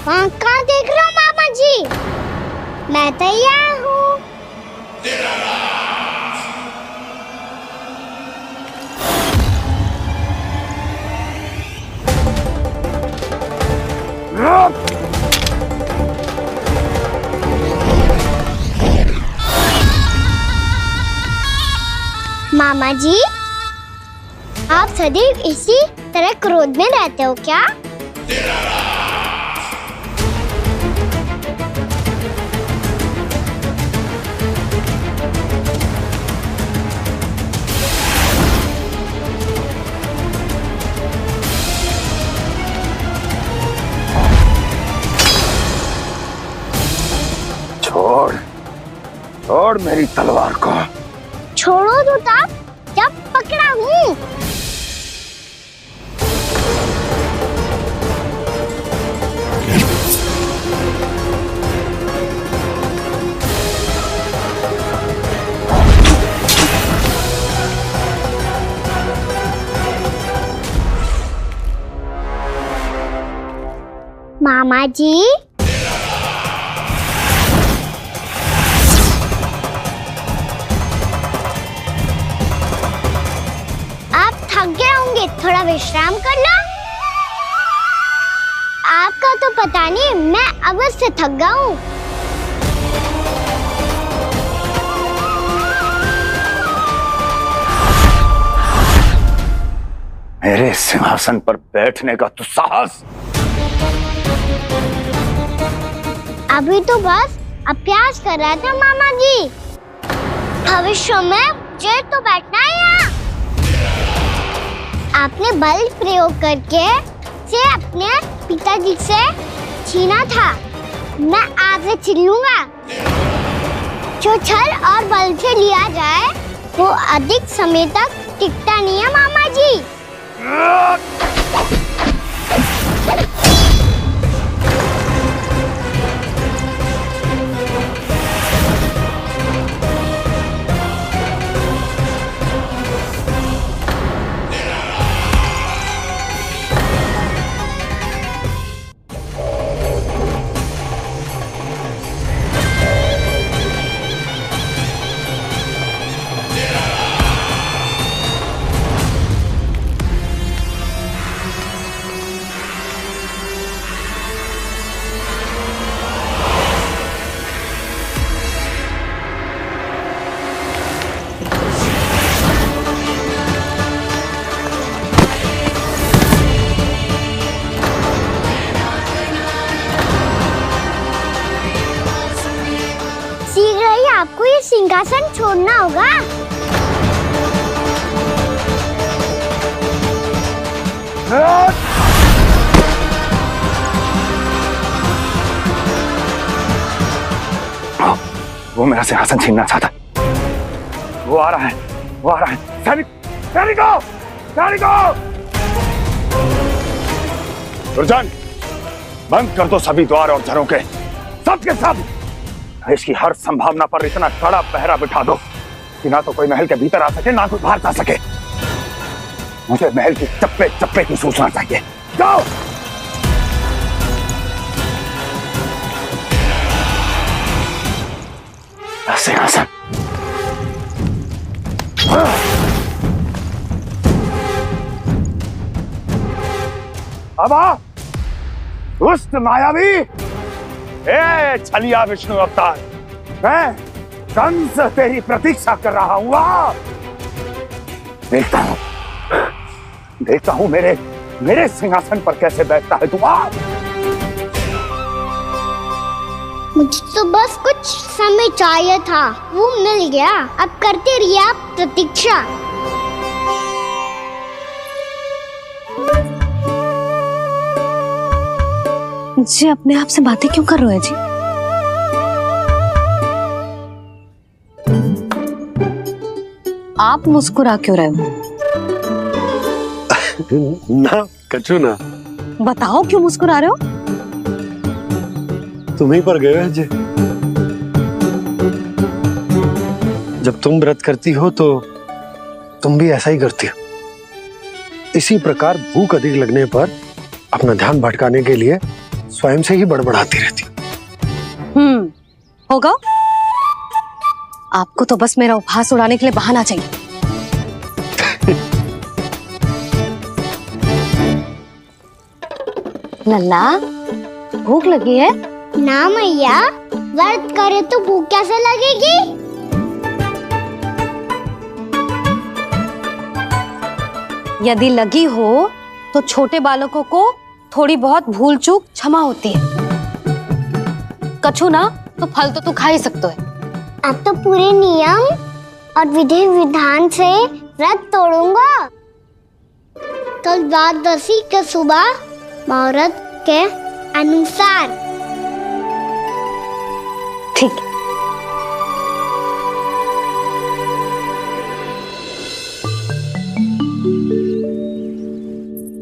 वहाँ कहाँ देख रहे हो मामा जी? मैं तैयार हूँ। मामा जी, आप सदैव इसी तरह क्रोध में रहते हो क्या? छोड़ मेरी तलवार को। छोड़ो तो तब जब पकड़ा हूँ। मामा जी, थोड़ा विश्राम कर लो। आपका तो पता नहीं, मैं अवश्य थक गया हूँ। मेरे सिंहासन पर बैठने का तो साहस। अभी तो बस अभ्यास कर रहा था मामा जी। भविष्य में मुझे तो बैठना है यहाँ। आपने बल प्रयोग करके से अपने पिताजी से छीना था। मैं आज से छीन लूंगा। जो छल और बल से लिया जाए वो अधिक समय तक टिकता नहीं है मामा जी। शीघ्र ही आपको ये सिंहासन छोड़ना होगा। वो मेरा सिंहासन छीनना चाहता है। वो आ रहा है, वो आ रहा है। सैनिकों, सैनिकों! दुर्जन, बंद कर दो सभी द्वार और झरोखे, सबके सब। इसकी हर संभावना पर इतना कड़ा पहरा बिठा दो कि ना तो कोई महल के भीतर आ सके, ना कोई बाहर जा सके। मुझे महल की चप्पे चप्पे की सूचना चाहिए। जाओ। सिंहासन। अब आ, दुष्ट मायावी, ए छलिया विष्णु अवतार, मैं कंस तेरी प्रतीक्षा कर रहा हूँ। देखता हूँ मेरे सिंहासन पर कैसे बैठता है तू। मुझे तो बस कुछ समय चाहिए था, वो मिल गया। अब करते रहिए आप प्रतीक्षा। जी अपने आप से बातें क्यों कर रहे हो जी? आप मुस्कुरा क्यों रहे हो? ना कछु ना, बताओ क्यों मुस्कुरा रहे हो? तुम ही पर गए हो जी। जब तुम व्रत करती हो तो तुम भी ऐसा ही करती हो। इसी प्रकार भूख अधिक लगने पर अपना ध्यान भटकाने के लिए स्वयं से ही बड़बड़ाती रहती हो। होगा। आपको तो बस मेरा उपहास उड़ाने के लिए बहाना चाहिए। लल्ला, भूख लगी है? ना मैया, व्रत करे तो भूख कैसे लगेगी? यदि लगी हो तो छोटे बालकों को थोड़ी बहुत भूल चूक क्षमा होती है। कछु ना तो फल तो तू खा ही सकते है। अब तो पूरे नियम और विधि विधान से व्रत तोड़ूंगा। कल द्वादशी के सुबह मुहूर्त के अनुसार। ठीक है।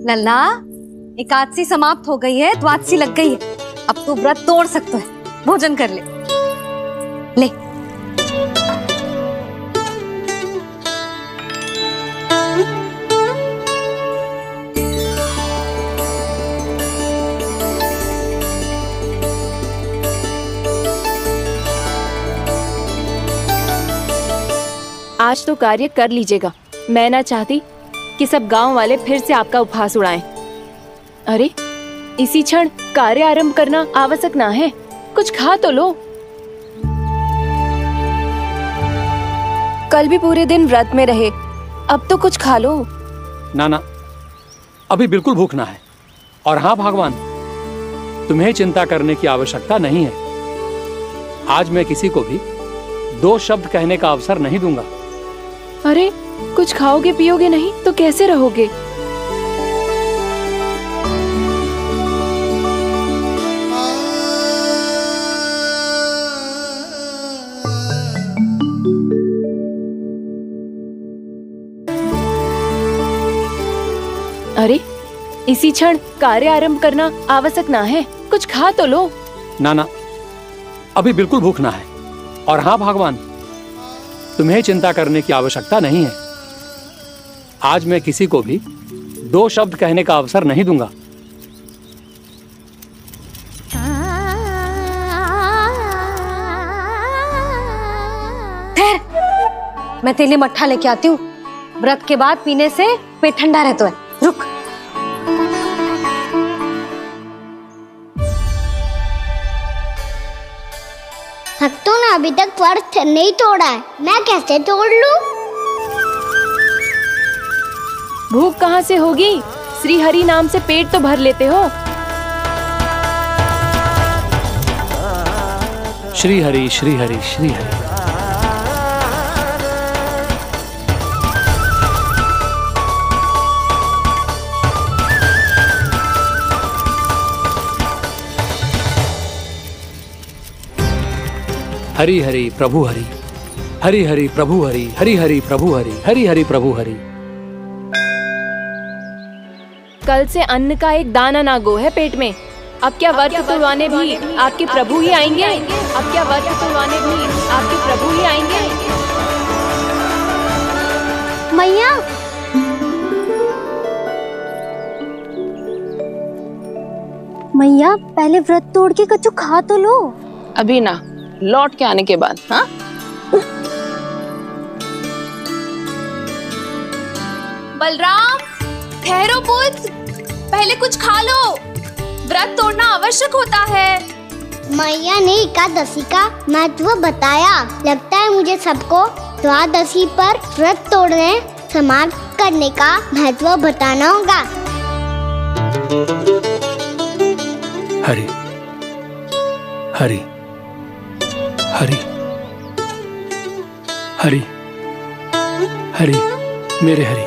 लल्ला, एकादशी समाप्त हो गई है, द्वादशी लग गई है। अब तू व्रत तोड़ सकते है। भोजन कर ले। ले। आज तो कार्य कर लीजिएगा। मैं ना चाहती कि सब गांव वाले फिर से आपका उपहास उड़ाएं। अरे, इसी क्षण कार्य आरंभ करना आवश्यक ना है। कुछ खा तो लो। कल भी पूरे दिन व्रत में रहे, अब तो कुछ खा लो। ना ना, अभी बिल्कुल भूख ना है। और हाँ भगवान, तुम्हें चिंता करने की आवश्यकता नहीं है। आज मैं किसी को भी 2 शब्द कहने का अवसर नहीं दूंगा। अरे, कुछ खाओगे पियोगे नहीं तो कैसे रहोगे? अरे, इसी क्षण कार्य आरंभ करना आवश्यक ना है। कुछ खा तो लो। ना ना, अभी बिल्कुल भूख ना है। और हाँ भगवान, तुम्हें चिंता करने की आवश्यकता नहीं है। आज मैं किसी को भी 2 शब्द कहने का अवसर नहीं दूंगा। ठहर, मैं तेरे लिए मट्ठा लेके आती हूँ। व्रत के बाद पीने से पेट ठंडा रहता है। रुक। भक्तों ने अभी तक व्रत नहीं तोड़ा है, मैं कैसे तोड़ लूं? भूख कहाँ से होगी? श्री हरि नाम से पेट तो भर लेते हो। श्री हरि श्री हरि श्री हरि। हरि हरि प्रभु हरि, हरि हरि प्रभु हरि, हरि हरि प्रभु हरि, हरि हरि प्रभु हरि। कल से अन्न का एक दाना ना गो है पेट में। अब क्या व्रत तुड़वाने भी आपके प्रभु ही आएंगे? अब क्या व्रत तुड़वाने भी आपके प्रभु ही आएंगे? मैया, मैया पहले व्रत तोड़ के कछु खा तो लो। अभी ना, लौट के आने के बाद। हाँ, बलराम, ठहरो पुत्र, पहले कुछ खा लो। व्रत तोड़ना आवश्यक होता है। मैया ने एकादशी का महत्व बताया। लगता है मुझे सबको द्वादशी पर व्रत तोड़ने समाप्त करने का महत्व बताना होगा। हरि हरि हरि हरि हरि, मेरे हरि।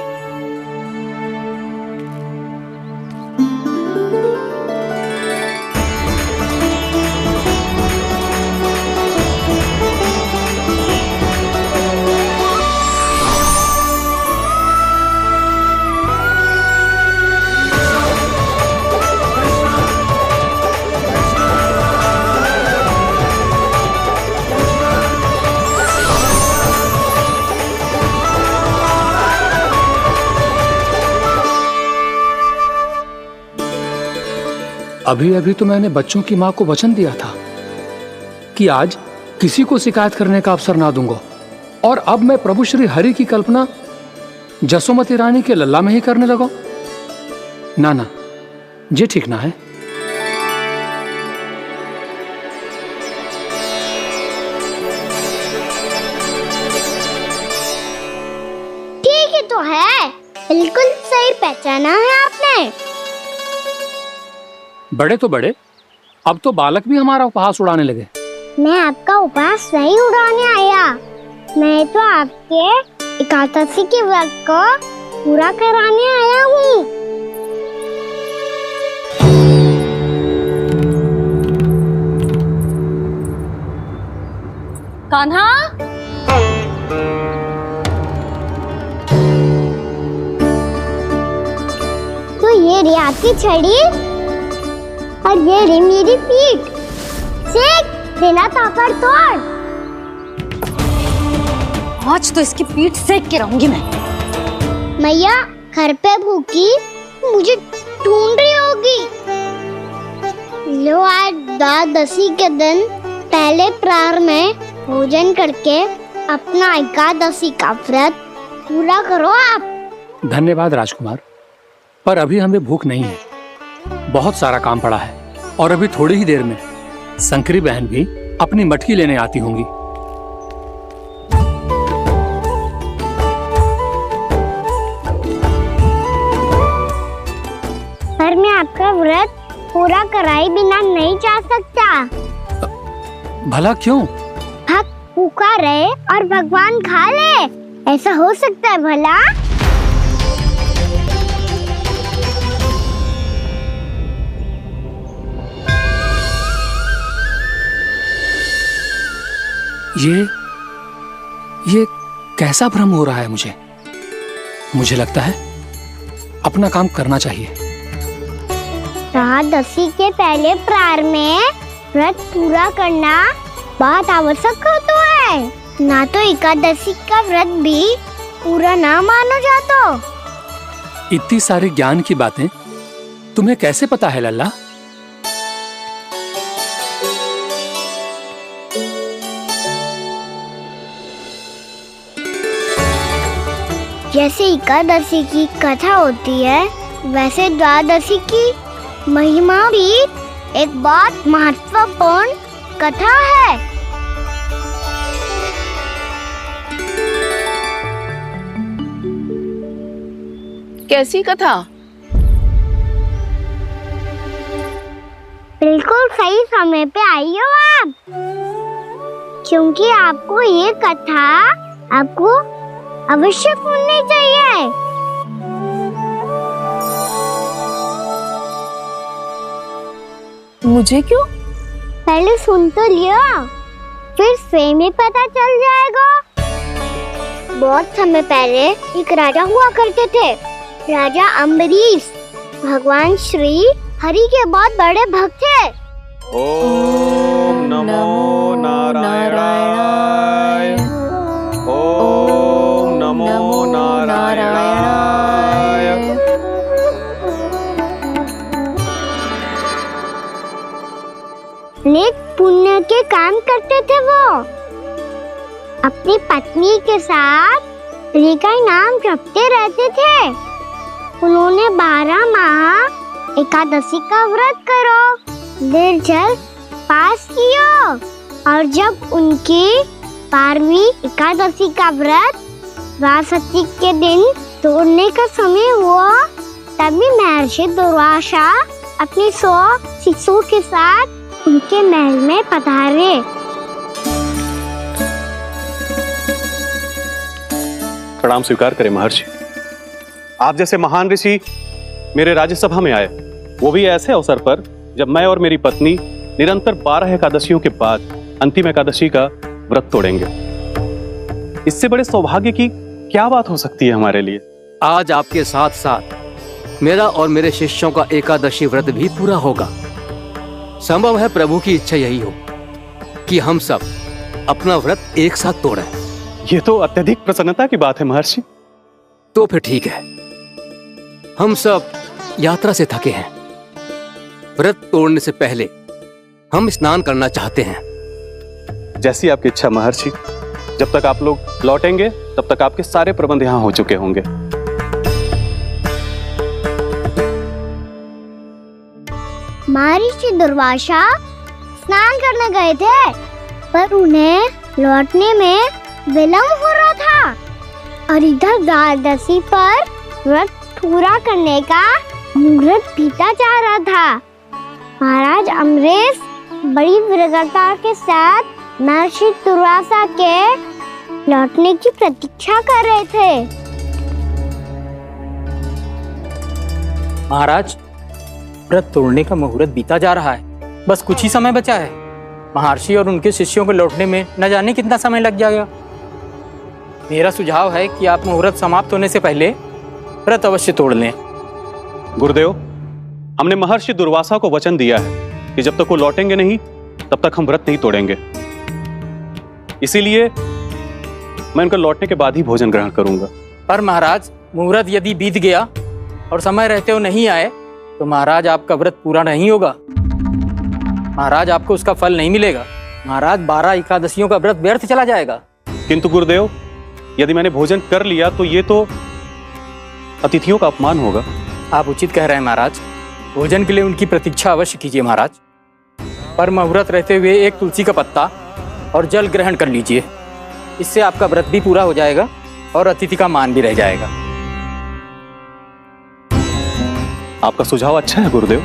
अभी अभी तो मैंने बच्चों की माँ को वचन दिया था कि आज किसी को शिकायत करने का अवसर ना दूंगा, और अब मैं प्रभु श्री हरि की कल्पना जसोमती रानी के लल्ला में ही करने लगा। ना ना, ये ठीक ना है। ठीक ही तो है, बिल्कुल सही पहचाना है आपने। बड़े तो बड़े, अब तो बालक भी हमारा उपहास उड़ाने लगे। मैं आपका उपहास नहीं उड़ाने आया, मैं तो आपके एकादशी के व्रत को पूरा कराने आया हूँ। कान्हा, तो ये रे आपकी छड़ी और ये रे मेरी पीठ। सेक देना ताकत तोड़। आज तो इसकी पीठ सेक के रहूंगी मैं। मैया घर पे भूखी मुझे ढूंढ रही होगी। लो आज द्वादशी के दिन पहले प्रहर में भोजन करके अपना एकादशी का व्रत पूरा करो आप। धन्यवाद राजकुमार, पर अभी हमें भूख नहीं है, बहुत सारा काम पड़ा है, और अभी थोड़ी ही देर में शंकरी बहन भी अपनी मटकी लेने आती होंगी। पर मैं आपका व्रत पूरा कराए बिना नहीं जा सकता। भला क्यों? भक्त भूखा रहे और भगवान खा ले, ऐसा हो सकता है भला? ये कैसा भ्रम हो रहा है मुझे लगता है अपना काम करना चाहिए। द्वादशी के पहले प्रहर में व्रत पूरा करना बहुत आवश्यक होता है, ना तो एकादशी का व्रत भी पूरा ना मानो जातो। इतनी सारी ज्ञान की बातें तुम्हें कैसे पता है लल्ला? जैसे एकादशी की कथा होती है, वैसे द्वादशी की महिमा भी एक बहुत महत्वपूर्ण कथा है। कैसी कथा? बिल्कुल सही समय पे आई हो आप, क्योंकि आपको ये कथा आपको अवश्य सुननी चाहिए। मुझे क्यों? पहले सुन तो लियो, फिर स्वयं ही पता चल जाएगा। बहुत समय पहले एक राजा हुआ करते थे, राजा अम्बरीश। भगवान श्री हरि के बहुत बड़े भक्त थे। ओम नमो नारायणाय। ओम नमो नारायणाय। नेक पुण्य के काम करते थे वो। अपनी पत्नी के साथ हरि का नाम जपते रहते थे। उन्होंने 12 माह एकादशी का व्रत करो निर्जल पास किया, और जब उनकी 12वीं एकादशी का व्रत द्वादशी के दिन तोड़ने का समय हुआ, तभी महर्षि दुर्वासा अपनी 100 शिष्यों के साथ उनके महल में पधारे। प्रणाम स्वीकार करें महर्षि। आप जैसे महान ऋषि मेरे राज्यसभा में आए, वो भी ऐसे अवसर पर जब मैं और मेरी पत्नी निरंतर 12 एकादशियों के बाद अंतिम एकादशी का व्रत तोड़ेंगे। इससे बड़े सौभाग्य की क्या बात हो सकती है हमारे लिए? आज आपके साथ साथ मेरा और मेरे शिष्यों का एकादशी व्रत भी पूरा होगा। संभव है प्रभु की इच्छा यही हो कि हम सब अपना व्रत एक साथ तोड़ें। ये तो अत्यधिक प्रसन्नता की बात है महर्षि। तो फिर ठीक है, हम सब यात्रा से थके हैं, व्रत तोड़ने से पहले हम स्नान करना चाहते हैं। जैसी आपकी इच्छा महर्षि। जब तक आप लोग लौटेंगे तब तक आपके सारे प्रबंध यहाँ हो चुके होंगे। महर्षि दुर्वासा स्नान करने गए थे, पर उन्हें लौटने में विलंब हो रहा था और इधर द्वादशी पर व्रत पूरा करने का मुहूर्त बीता जा रहा था। महाराज अम्बरीश बड़ी विरगता के साथ महर्षि दुर्वासा के लौटने की प्रतीक्षा कर रहे थे। महाराज, व्रत तोड़ने का मुहूर्त बीता जा रहा है, बस कुछ ही समय बचा है। महर्षि और उनके शिष्यों को लौटने में न जाने कितना समय लग जाएगा। मेरा सुझाव है कि आप मुहूर्त समाप्त होने से पहले व्रत अवश्य तोड़ लें। गुरुदेव, हमने महर्षि दुर्वासा को वचन दिया है कि जब तक वो लौटेंगे नहीं तब तक हम व्रत नहीं तोड़ेंगे। इसीलिए मैं उनके लौटने के बाद ही भोजन ग्रहण करूंगा। पर महाराज, मुहूर्त यदि बीत गया और समय रहते हो नहीं आए तो महाराज आपका व्रत पूरा नहीं होगा। महाराज, आपको उसका फल नहीं मिलेगा। महाराज, 12 एकादशियों का व्रत व्यर्थ चला जाएगा। किंतु गुरुदेव, यदि मैंने भोजन कर लिया तो ये तो अतिथियों का अपमान होगा। आप उचित कह रहे हैं महाराज, भोजन के लिए उनकी प्रतीक्षा अवश्य कीजिए महाराज। पर मुहूर्त रहते हुए एक तुलसी का पत्ता और जल ग्रहण कर लीजिए, इससे आपका व्रत भी पूरा हो जाएगा और अतिथि का मान भी रह जाएगा। आपका सुझाव अच्छा है गुरुदेव।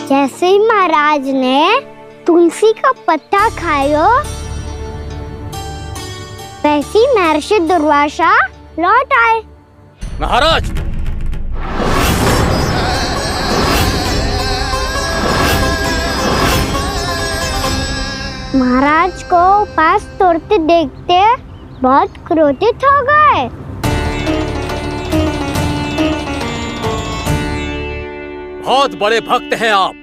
जैसे ही महाराज ने तुलसी का पत्ता खाया, वैसे ही महर्षि दुर्वासा लौट आए। महाराज, महाराज को उपास तोड़ते देखते बहुत क्रोधित हो गए। बहुत बड़े भक्त हैं आप,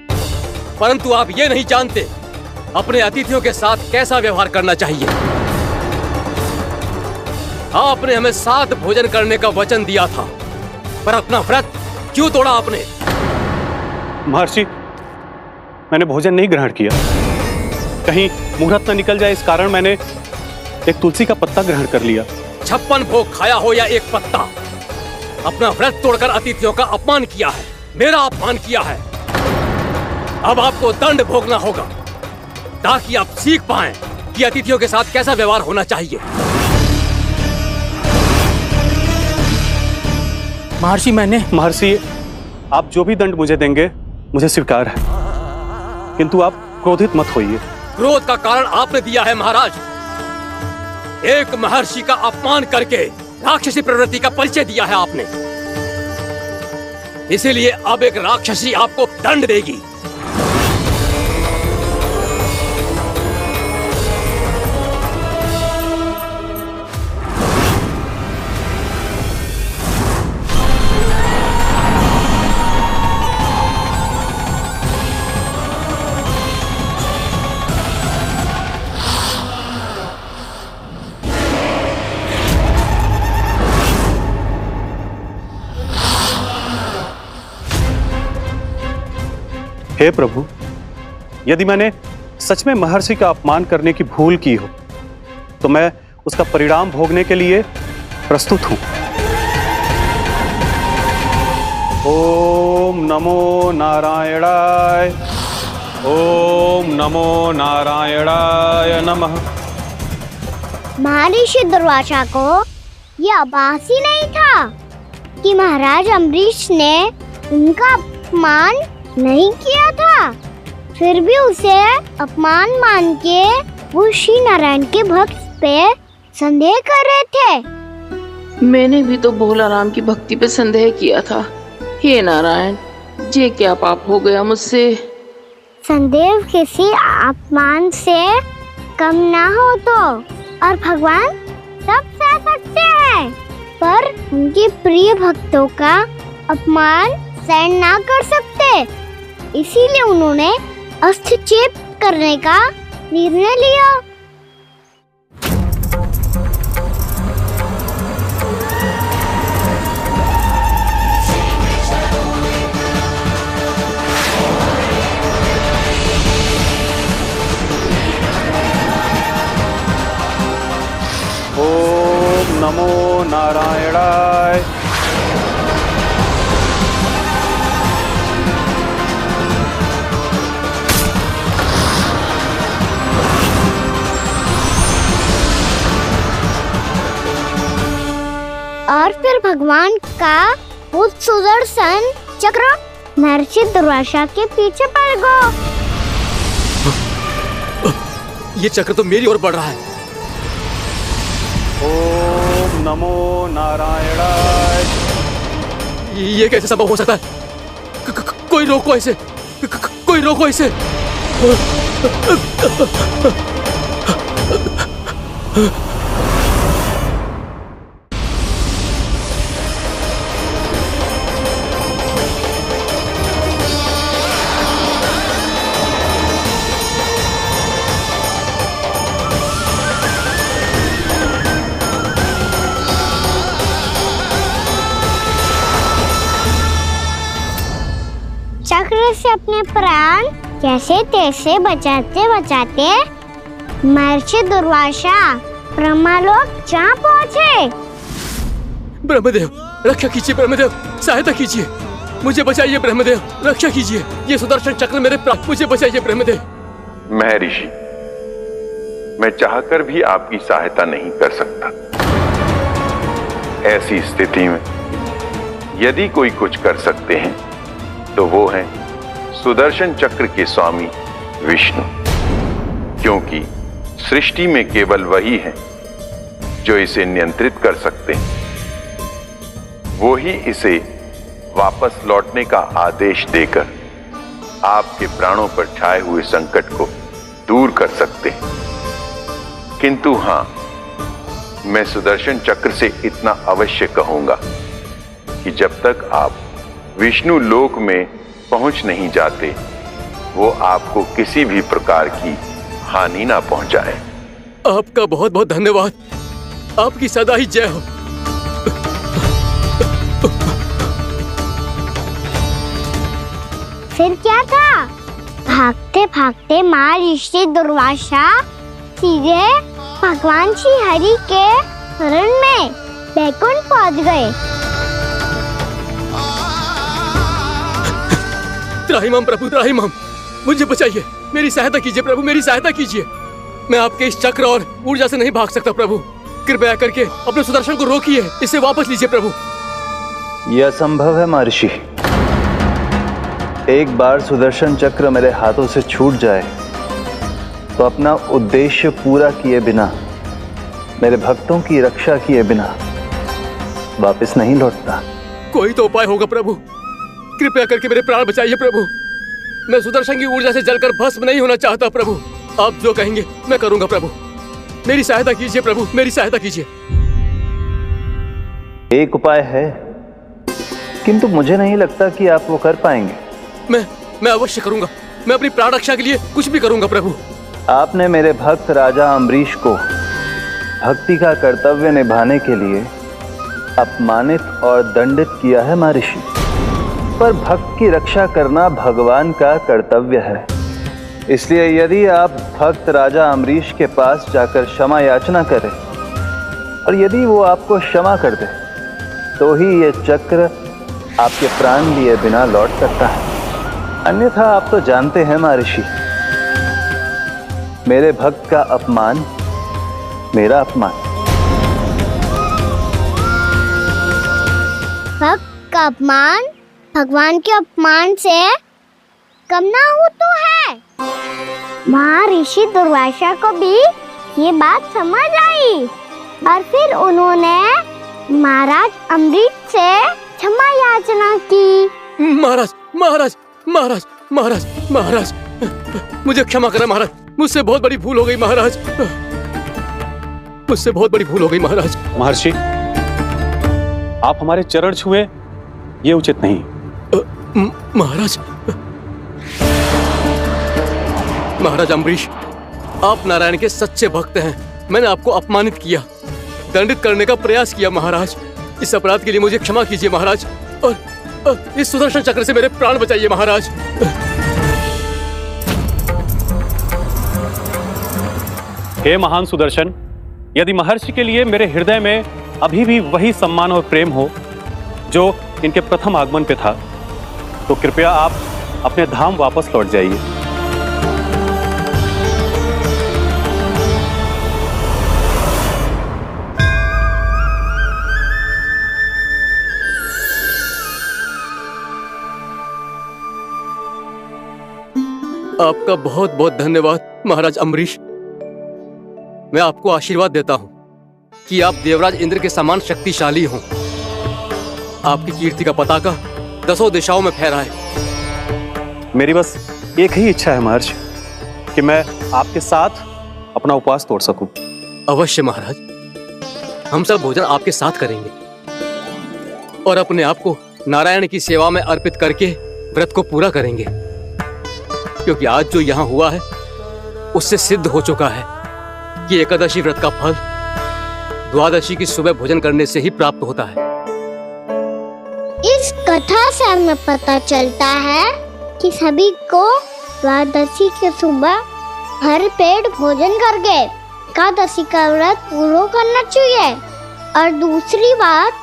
परंतु आप ये नहीं जानते अपने अतिथियों के साथ कैसा व्यवहार करना चाहिए। आपने हमें साथ भोजन करने का वचन दिया था, पर अपना व्रत क्यों तोड़ा आपने? महर्षि, मैंने भोजन नहीं ग्रहण किया। कहीं मुहूर्त न निकल जाए इस कारण मैंने एक तुलसी का पत्ता ग्रहण कर लिया। 56 भोग खाया हो या एक पत्ता, अपना व्रत तोड़कर अतिथियों का अपमान किया है, मेरा अपमान किया है। अब आपको दंड भोगना होगा ताकि आप सीख पाएं कि अतिथियों के साथ कैसा व्यवहार होना चाहिए। महर्षि, आप जो भी दंड मुझे देंगे मुझे स्वीकार है, किंतु आप क्रोधित मत होइए। क्रोध का कारण आपने दिया है महाराज। एक महर्षि का अपमान करके राक्षसी प्रवृत्ति का परिचय दिया है आपने, इसीलिए अब एक राक्षसी आपको दंड देगी। हे प्रभु, यदि मैंने सच में महर्षि का अपमान करने की भूल की हो तो मैं उसका परिणाम भोगने के लिए प्रस्तुत हूं। ओम नमो नारायणाय, ओम नमो नारायणाय नमः। महर्षि दुर्वासा को यह आभास ही नहीं था कि महाराज अम्बरीश ने उनका अपमान नहीं किया था, फिर भी उसे अपमान मान के वो श्री नारायण के भक्त पे संदेह कर रहे थे। मैंने भी तो भोला राम की भक्ति पे संदेह किया था। हे नारायण, ये क्या पाप हो गया मुझसे? संदेह किसी अपमान से कम ना हो तो, और भगवान सब सह सकते हैं, पर उनके प्रिय भक्तों का अपमान सहन ना कर सकते, इसीलिए उन्होंने अस्थिचेप करने का निर्णय लिया। नारायणाय। और फिर भगवान का वो सुदर्शन चक्र महर्षि दुर्वासा के पीछे पड़ गया। ये चक्र तो मेरी ओर बढ़ रहा है। ओम नमो नारायणाय। ये कैसे संभव हो सकता है? कोई रोको इसे, कोई रोको इसे। चक्र से अपने प्राण कैसे तैसे बचाते बचाते महर्षि दुर्वासा ब्रह्मलोक जहाँ पहुँचे। ब्रह्मदेव रक्षा कीजिए, ब्रह्मदेव सहायता कीजिए, मुझे बचाइए ब्रह्मदेव, रक्षा कीजिए। ये सुदर्शन चक्र मेरे प्राण, मुझे बचाइए ब्रह्मदेव। महर्षि, मैं चाहकर भी आपकी सहायता नहीं कर सकता। ऐसी स्थिति में यदि कोई कुछ कर सकते हैं तो वो है सुदर्शन चक्र के स्वामी विष्णु, क्योंकि सृष्टि में केवल वही है जो इसे नियंत्रित कर सकते हैं। वो ही इसे वापस लौटने का आदेश देकर आपके प्राणों पर छाए हुए संकट को दूर कर सकते हैं। किंतु हां, मैं सुदर्शन चक्र से इतना अवश्य कहूंगा कि जब तक आप विष्णु लोक में पहुंच नहीं जाते, वो आपको किसी भी प्रकार की हानि ना पहुंचाए। आपका बहुत बहुत धन्यवाद, आपकी सदा ही जय हो। फिर क्या था? भागते भागते महर्षि दुर्वासा सीधे भगवान श्री हरि के शरण में बैकुंठ पहुंच गए। त्राहिमाम प्रभु, त्राहिमाम, मुझे बचाइए, मेरी सहायता कीजिए प्रभु, मेरी सहायता कीजिए। मैं आपके इस चक्र और ऊर्जा से नहीं भाग सकता प्रभु, कृपया करके अपने सुदर्शन को रोकिए, इसे वापस लीजिए प्रभु। यह असंभव है महर्षि। एक बार सुदर्शन चक्र मेरे हाथों से छूट जाए तो अपना उद्देश्य पूरा किए बिना, मेरे भक्तों की रक्षा किए बिना वापस नहीं लौटता। कोई तो उपाय होगा प्रभु, कृपया करके मेरे प्राण बचाइए प्रभु। मैं सुदर्शन की ऊर्जा से जलकर भस्म नहीं होना चाहता प्रभु। आप जो कहेंगे मैं करूंगा प्रभु, मेरी सहायता कीजिए प्रभु, मेरी सहायता कीजिए। एक उपाय है, किंतु मुझे नहीं लगता कि आप वो कर पाएंगे। मैं अवश्य करूंगा, मैं अपनी प्राण रक्षा के लिए कुछ भी करूंगा प्रभु। आपने मेरे भक्त राजा अम्बरीश को भक्ति का कर्तव्य निभाने के लिए अपमानित और दंडित किया है महर्षि, पर भक्त की रक्षा करना भगवान का कर्तव्य है। इसलिए यदि आप भक्त राजा अम्बरीश के पास जाकर क्षमा याचना करें और यदि वो आपको क्षमा कर दे तो ही ये चक्र आपके प्राण लिए बिना लौट सकता है। अन्यथा आप तो जानते हैं महर्षि, मेरे भक्त का अपमान मेरा अपमान। भक्त का अपमान भगवान के अपमान से कम ना हो तो है। महर्षि दुर्वासा को भी ये बात समझ आई और फिर उन्होंने महाराज अम्बरीश से क्षमा याचना की। महाराज महाराज महाराज महाराज महाराज, मुझे क्षमा करें महाराज, मुझसे बहुत बड़ी भूल हो गई महाराज, मुझसे बहुत बड़ी भूल हो गई महाराज। महर्षि, आप हमारे चरण छुए ये उचित नहीं। महाराज, महाराज अम्बरीश, आप नारायण के सच्चे भक्त हैं। मैंने आपको अपमानित किया, दंडित करने का प्रयास किया महाराज। इस अपराध के लिए मुझे क्षमा कीजिए महाराज, और इस सुदर्शन चक्र से मेरे प्राण बचाइए महाराज। हे महान सुदर्शन, यदि महर्षि के लिए मेरे हृदय में अभी भी वही सम्मान और प्रेम हो जो इनके प्रथम आगमन पे था, तो कृपया आप अपने धाम वापस लौट जाइए। आपका बहुत बहुत धन्यवाद महाराज अम्बरीश। मैं आपको आशीर्वाद देता हूं कि आप देवराज इंद्र के समान शक्तिशाली हों। आपकी कीर्ति का पताका 10 दिशाओं में फहराए। मेरी बस एक ही इच्छा है महर्षि कि मैं आपके साथ अपना उपवास तोड़ सकूं। अवश्य महाराज, हम सब भोजन आपके साथ करेंगे और अपने आप को नारायण की सेवा में अर्पित करके व्रत को पूरा करेंगे, क्योंकि आज जो यहाँ हुआ है उससे सिद्ध हो चुका है कि एकादशी व्रत का फल द्वादशी की सुबह भोजन करने से ही प्राप्त होता है। इस कथा से हमें पता चलता है कि सभी को द्वादशी के सुबह भर पेट भोजन करके एकादशी का व्रत पूरा करना चाहिए। और दूसरी बात,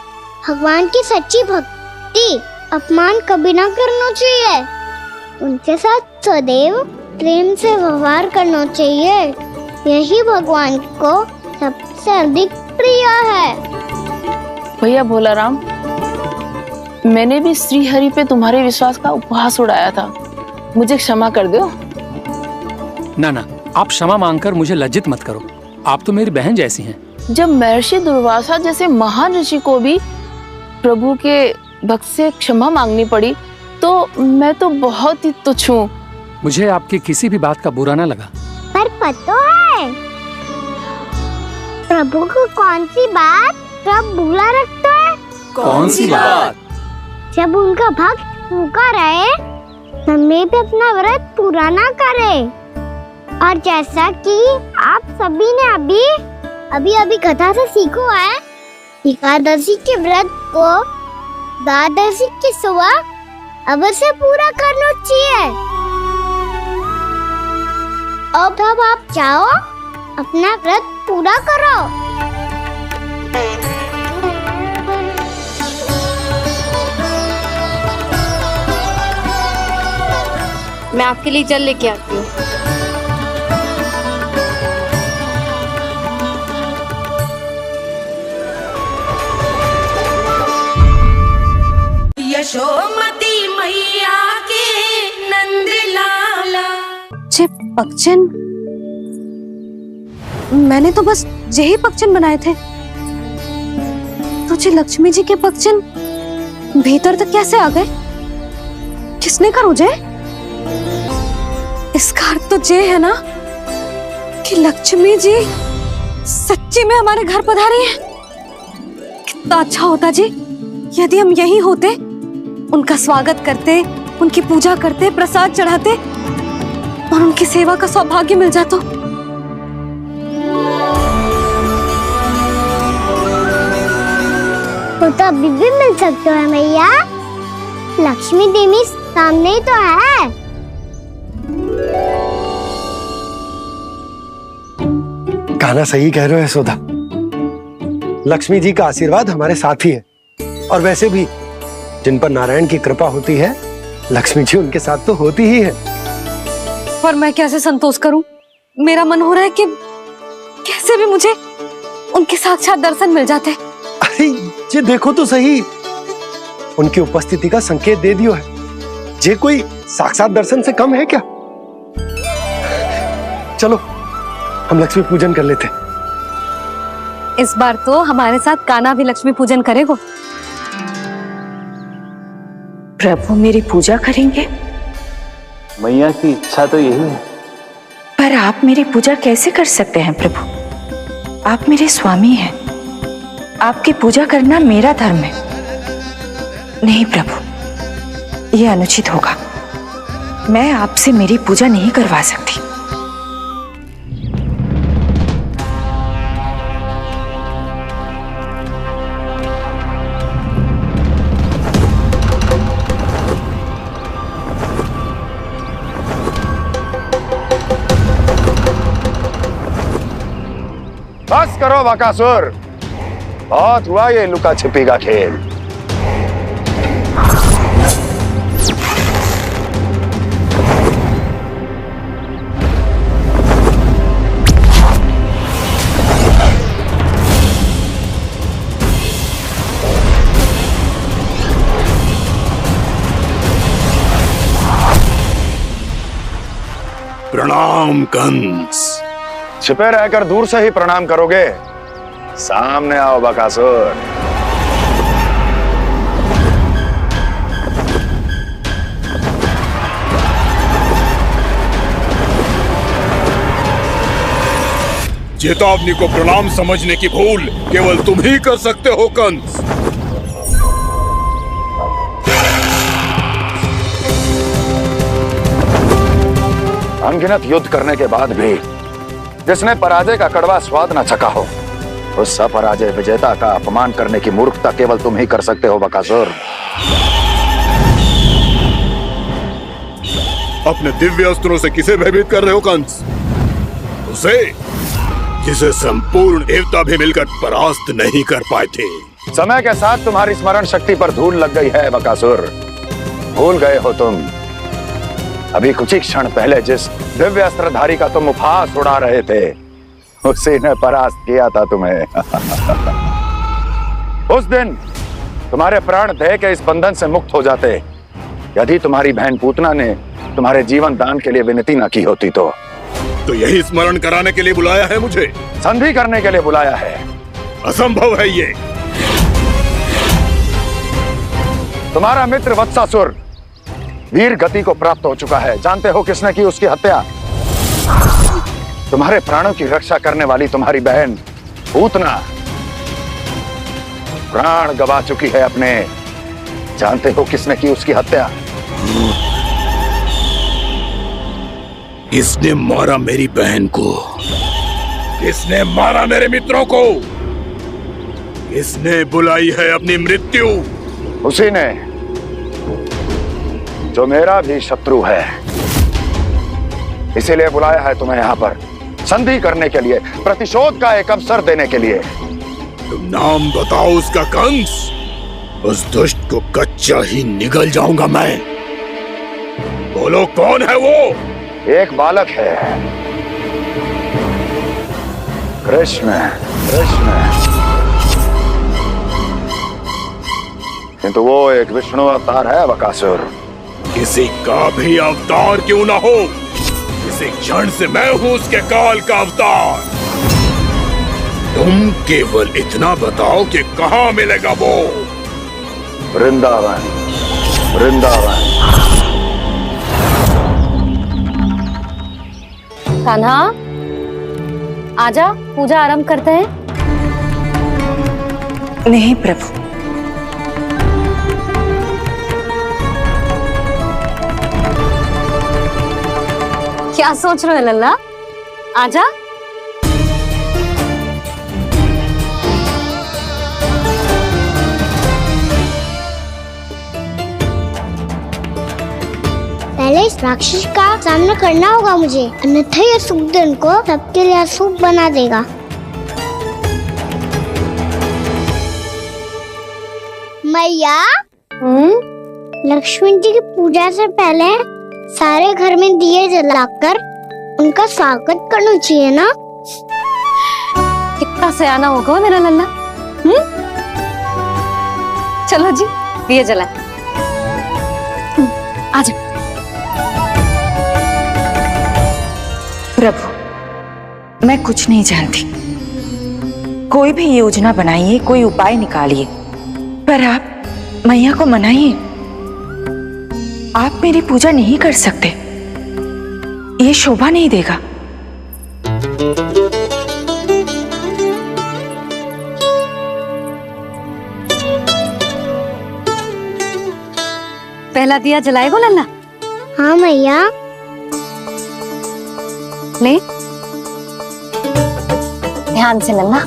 भगवान की सच्ची भक्ति अपमान कभी ना करना चाहिए। उनके साथ सदैव प्रेम से व्यवहार करना चाहिए। यही भगवान को सबसे अधिक प्रिय है। भैया भोलाराम, मैंने भी श्री हरि पे तुम्हारे विश्वास का उपहास उड़ाया था, मुझे क्षमा कर दो। ना ना, आप क्षमा मांगकर मुझे लज्जित मत करो। आप तो मेरी बहन जैसी हैं। जब महर्षि दुर्वासा जैसे महान ऋषि को भी प्रभु के भक्त से क्षमा मांगनी पड़ी, तो मैं तो बहुत ही तुच्छ हूँ। मुझे आपकी किसी भी बात का बुरा ना लगा। पर पता है प्रभु को कौन सी बात कब बुरा रखता है? कौन सी बात? जब उनका भक्त भूखा रहे, हमें भी अपना व्रत पूरा ना करे। और जैसा कि आप सभी ने अभी कथा से सीखो है, एकादशी के व्रत को द्वादशी की सुबह अवश्य पूरा करना चाहिए। अब आप जाओ, अपना व्रत पूरा करो। मैं आपके लिए जल लेके आती हूँ। यशोमती मैया के नंद लाला। पक्षन, मैंने तो बस यही पक्षन बनाए थे। तुझे लक्ष्मी जी के पक्षन भीतर तक कैसे आ गए? किसने कर मुझे? इसका अर्थ तो ये है ना कि लक्ष्मी जी सच्ची में हमारे घर पधारी है। कितना अच्छा होता जी यदि हम यहीं होते, उनका स्वागत करते, उनकी पूजा करते, प्रसाद चढ़ाते और उनकी सेवा का सौभाग्य मिल जाता। तो अभी भी मिल सकते हैं मैया। लक्ष्मी देवी सामने ही तो है। कान्हा सही कह रहे हो यशोदा। लक्ष्मी जी का आशीर्वाद हमारे साथ ही है। और वैसे भी जिन पर नारायण की कृपा होती है, लक्ष्मी जी उनके साथ तो होती ही है। पर मैं कैसे संतोष करूं? मेरा मन हो रहा है कि कैसे भी मुझे उनके साक्षात दर्शन मिल जाते। अरे ये देखो तो सही, उनकी उपस्थिति का संकेत दे दियो है। ये कोई साक्षात दर्शन से कम है क्या? चलो हम लक्ष्मी पूजन कर लेते। इस बार तो हमारे साथ कान्हा भी लक्ष्मी पूजन करेगा। प्रभु मेरी पूजा करेंगे? मैया की इच्छा तो यही है। पर आप मेरी पूजा कैसे कर सकते हैं प्रभु? आप मेरे स्वामी हैं। आपकी पूजा करना मेरा धर्म है। नहीं प्रभु, यह अनुचित होगा। मैं आपसे मेरी पूजा नहीं करवा सकती। बस करो बकासुर, बहुत हुआ ये लुका छिपी का खेल। प्रणाम कंस। छिपे रहकर दूर से ही प्रणाम करोगे? सामने आओ बकासुर। चेतावनी को प्रणाम समझने की भूल केवल तुम ही कर सकते हो कंस। अनगिनत युद्ध करने के बाद भी जिसने पराजय का कड़वा स्वाद न चखा हो, उस अपराजय विजेता का अपमान करने की मूर्खता केवल तुम ही कर सकते हो बकासुर। अपने दिव्य अस्त्रों से किसे भयभीत कर रहे हो कंस? उसे जिसे संपूर्ण देवता भी मिलकर परास्त नहीं कर पाए थे। समय के साथ तुम्हारी स्मरण शक्ति पर धूल लग गई है बकासुर। भूल गए हो तुम अभी कुछ ही क्षण पहले जिस दिव्य अस्त्रधारी का तुम उपहास उड़ा रहे थे, उसी ने परास्त किया था तुम्हें। उस दिन तुम्हारे प्राण देह के इस बंधन से मुक्त हो जाते यदि तुम्हारी बहन पूतना ने तुम्हारे जीवन दान के लिए विनती न की होती तो यही स्मरण कराने के लिए बुलाया है मुझे? संधि करने के लिए बुलाया है। असंभव है ये। तुम्हारा मित्र वत्सासुर वीर गति को प्राप्त हो चुका है। जानते हो किसने की उसकी हत्या? तुम्हारे प्राणों की रक्षा करने वाली तुम्हारी बहन पूतना प्राण गवा चुकी है अपने। जानते हो किसने की उसकी हत्या? किसने मारा मेरी बहन को? किसने मारा मेरे मित्रों को? किसने बुलाई है अपनी मृत्यु? उसी ने जो मेरा भी शत्रु है। इसीलिए बुलाया है तुम्हें यहाँ पर संधि करने के लिए, प्रतिशोध का एक अवसर देने के लिए। तुम नाम बताओ उसका कंस। उस दुष्ट को कच्चा ही निगल जाऊंगा मैं। बोलो कौन है वो? एक बालक है, कृष्ण। किंतु वो एक विष्णु अवतार है बकासुर। किसी का भी अवतार क्यों ना हो, इसी क्षण से मैं हूं उसके काल का अवतार। तुम केवल इतना बताओ कि कहां मिलेगा वो? वृंदावन। कान्हा, आजा, पूजा आरंभ करते हैं। नहीं प्रभु, क्या सोच रहे हो लल्ला? आजा। पहले इस राक्षस का सामना करना होगा मुझे, अन्यथा ये शुभ दिन को सबके लिए अशुभ बना देगा। मैया, लक्ष्मी जी की पूजा से पहले सारे घर में दिए जलाकर उनका स्वागत करना चाहिए ना? कितना सयाना होगा मेरा लल्ला। चलो जी, दिए जलाए। आजा। प्रभु, मैं कुछ नहीं जानती। कोई भी योजना बनाइए, कोई उपाय निकालिए, पर आप मैया को मनाइए। आप मेरी पूजा नहीं कर सकते, ये शोभा नहीं देगा। पहला दिया जलाएगो लल्ला? हाँ मैया। ले, ध्यान से लल्ला।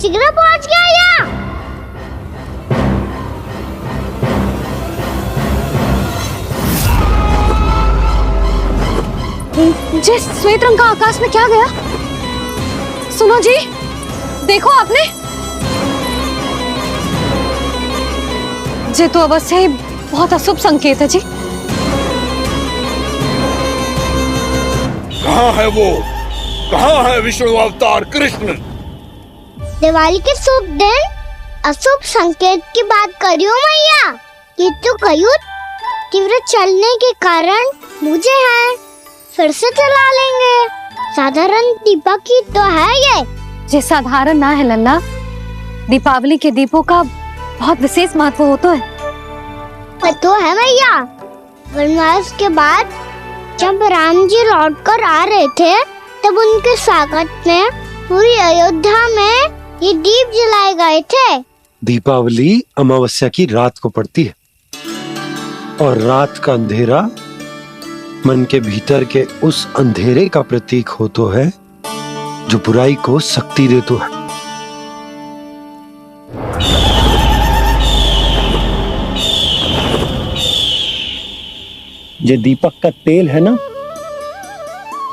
शीघ्र पहुंच गया यहाँ। जी, श्वेत रंग का आकाश में क्या गया? सुनो जी, देखो आपने। जी तो अवश्य ही बहुत अशुभ संकेत है जी। कहाँ है वो? कहाँ है विष्णु अवतार कृष्ण? दिवाली के शुभ दिन अशुभ संकेत की बात कर रही हूँ मैया। ये तो कयूर तीव्र चलने के कारण मुझे है, फिर से चला लेंगे। साधारण दीपक ही तो है ये साधारण ना है लल्ला। दीपावली के दीपों का बहुत विशेष महत्व होता है। तो है मैया। वनवास के बाद जब राम जी लौट कर आ रहे थे तब उनके स्वागत में पूरी अयोध्या में ये दीप जलाए गए थे। दीपावली अमावस्या की रात को पड़ती है और रात का अंधेरा मन के भीतर के उस अंधेरे का प्रतीक हो तो है जो बुराई को शक्ति दे तो है। ये दीपक का तेल है ना,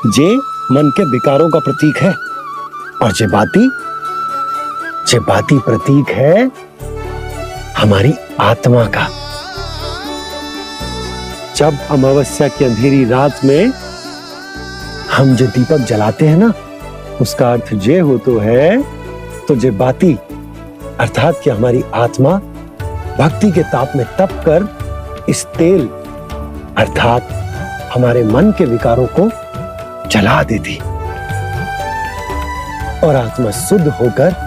जे मन के विकारों का प्रतीक है। और जे बाती प्रतीक है हमारी आत्मा का। जब अमावस्या की अंधेरी रात में हम जो दीपक जलाते हैं ना, उसका अर्थ ये हो तो है तो जे बाती अर्थात कि हमारी आत्मा भक्ति के ताप में तप कर इस तेल अर्थात हमारे मन के विकारों को जला देती और आत्मा शुद्ध होकर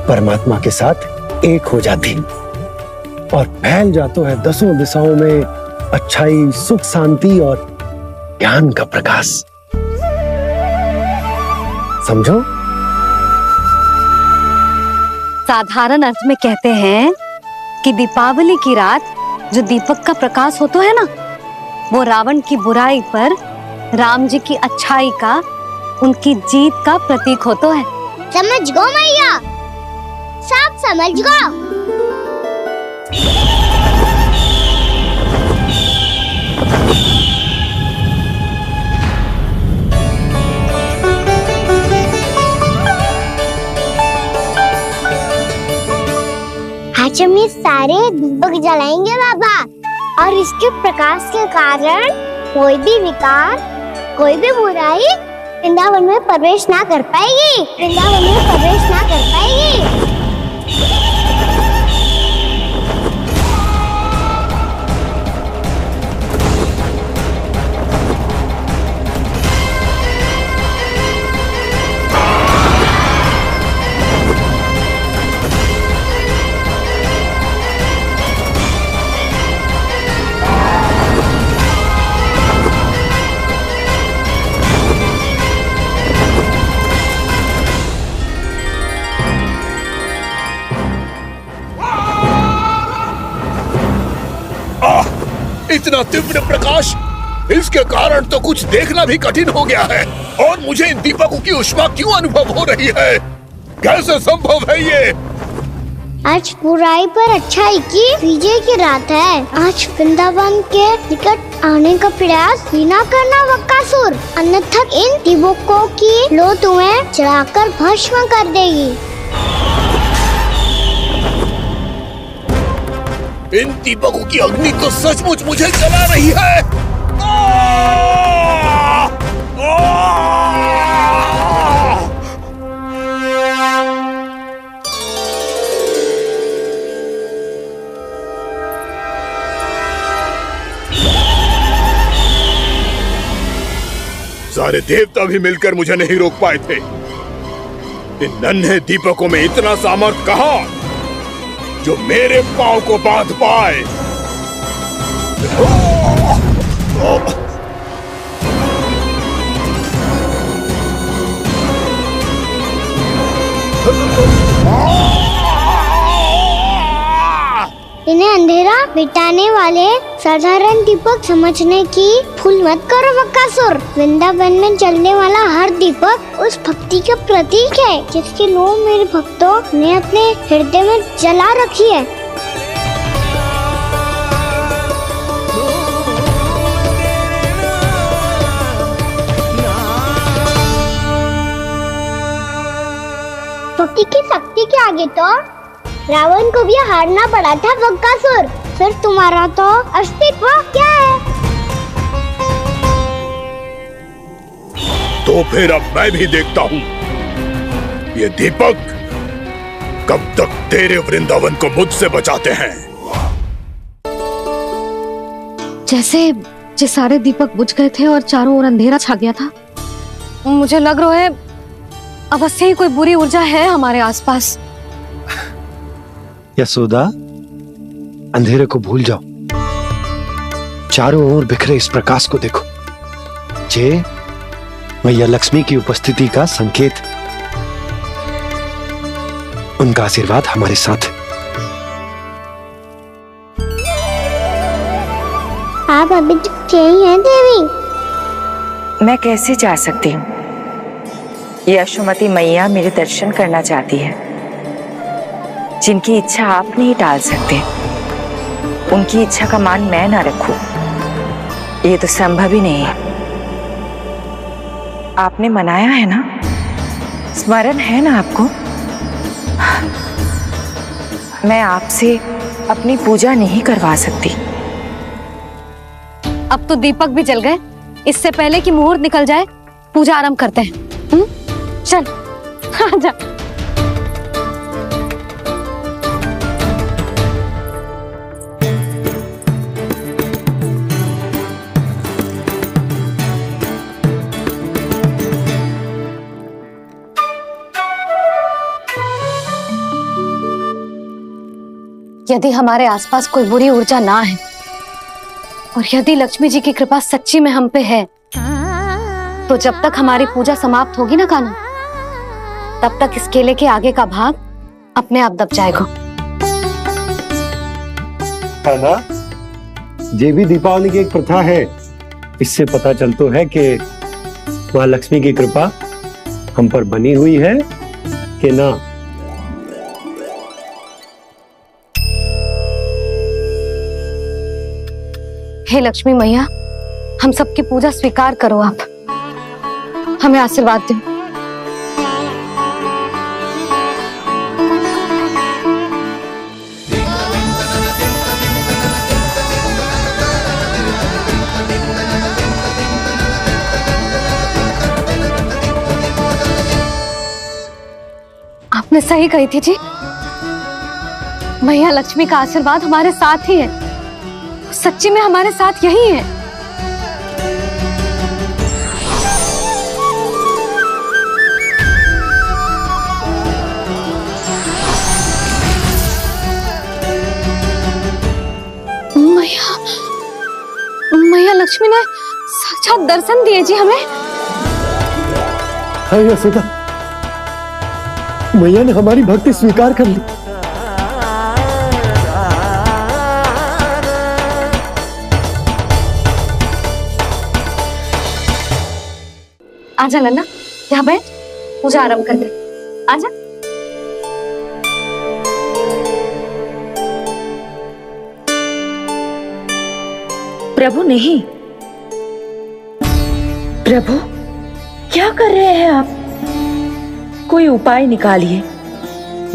परमात्मा के साथ एक हो जाती और फैल जाता है दसों दिशाओं में अच्छाई, सुख, शांति और ज्ञान का प्रकाश। समझो? साधारण अर्थ में कहते हैं कि दीपावली की रात जो दीपक का प्रकाश होता है ना, वो रावण की बुराई पर राम जी की अच्छाई का, उनकी जीत का प्रतीक होता है। समझ गो मैया, सब समझ गो। आज हम ये सारे दीपक जलाएंगे बाबा, और इसके प्रकाश के कारण कोई भी विकार, कोई भी बुराई वृंदावन में प्रवेश ना कर पाएगी, वृंदावन में प्रवेश ना कर पाएगी। इतना तीव्र प्रकाश, इसके कारण तो कुछ देखना भी कठिन हो गया है। और मुझे इन दीपकों की उष्मा क्यों अनुभव हो रही है? कैसे संभव है ये? आज बुराई पर अच्छाई की विजय की रात है। आज वृंदावन के निकट आने का प्रयास ही ना करना बकासुर, अन्यथा इन दीपकों की लो तुम्हें जलाकर भस्म कर देगी। इन दीपकों की अग्नि तो सचमुच मुझे जला रही है। सारे देवता भी मिलकर मुझे नहीं रोक पाए थे। इन नन्हे दीपकों में इतना सामर्थ्य कहां जो मेरे पांव को बांध पाए। इन्हें अंधेरा मिटाने वाले साधारण दीपक समझने की भूल मत करो बकासुर। वृंदावन में जलने वाला हर दीपक उस भक्ति का प्रतीक है जिसकी लो मेरे भक्तों ने अपने हृदय में जला रखी है। भक्ति की शक्ति के आगे तो रावण को भी हारना पड़ा था बकासुर। फिर तुम्हारा तो अस्तित्व क्या है? तो फिर अब मैं भी देखता हूँ ये दीपक कब तक तेरे वृंदावन को मुझसे बचाते हैं। जैसे ये सारे दीपक बुझ गए थे और चारों ओर अंधेरा छा गया था, मुझे लग रहा है अवश्य ही कोई बुरी ऊर्जा है हमारे आसपास। यशोदा, अंधेरे को भूल जाओ, चारों ओर बिखरे इस प्रकाश को देखो। जे मैया लक्ष्मी की उपस्थिति का संकेत, उनका आशीर्वाद हमारे साथ। आप अभी तक यही हैं देवी? मैं कैसे जा सकती हूँ? यशोमती मैया मेरे दर्शन करना चाहती है। जिनकी इच्छा आप नहीं टाल सकते, उनकी इच्छा का मान मैं ना रखूं, ये तो संभव ही नहीं है। आपने मनाया है ना, स्मरण है ना आपको? मैं आपसे अपनी पूजा नहीं करवा सकती। अब तो दीपक भी जल गए, इससे पहले कि मुहूर्त निकल जाए पूजा आरंभ करते हैं। चल आजा। यदि हमारे आसपास कोई बुरी ऊर्जा ना है और यदि लक्ष्मी जी की कृपा सच्ची में हम पे है, तो जब तक हमारी पूजा समाप्त होगी ना कान्हा, तब तक इस केले के आगे का भाग अपने आप दब जाएगा। कान्हा, ये भी दीपावली की एक प्रथा है। इससे पता चलता है कि माँ लक्ष्मी की कृपा हम पर बनी हुई है कि ना। हे लक्ष्मी मैया, हम सबकी पूजा स्वीकार करो, आप हमें आशीर्वाद दो। आपने सही कही थी जी, मैया लक्ष्मी का आशीर्वाद हमारे साथ ही है, सच्ची में हमारे साथ यही है। मैया लक्ष्मी ने साक्षात दर्शन दिए जी हमें। हाँ यशोदा, मैया ने हमारी भक्ति स्वीकार कर ली। आजा लन्ना, यहाँ बैठ, पूजा आरंभ कर दे। आजा। प्रभु नहीं, प्रभु क्या कर रहे हैं आप? कोई उपाय निकालिए,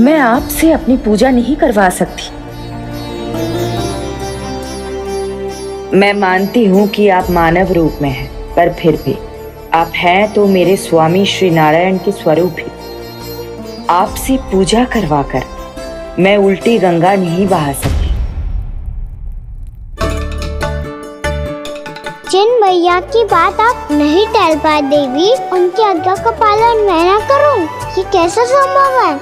मैं आपसे अपनी पूजा नहीं करवा सकती। मैं मानती हूँ कि आप मानव रूप में हैं, पर फिर भी आप हैं तो मेरे स्वामी श्री नारायण के स्वरूप ही। आपसे पूजा करवाकर मैं उल्टी गंगा नहीं बहा सकती। जिन मैया की बात आप नहीं टाल पाए देवी, उनकी आज्ञा का पालन मैं ना करूं, ये कैसा संभव है?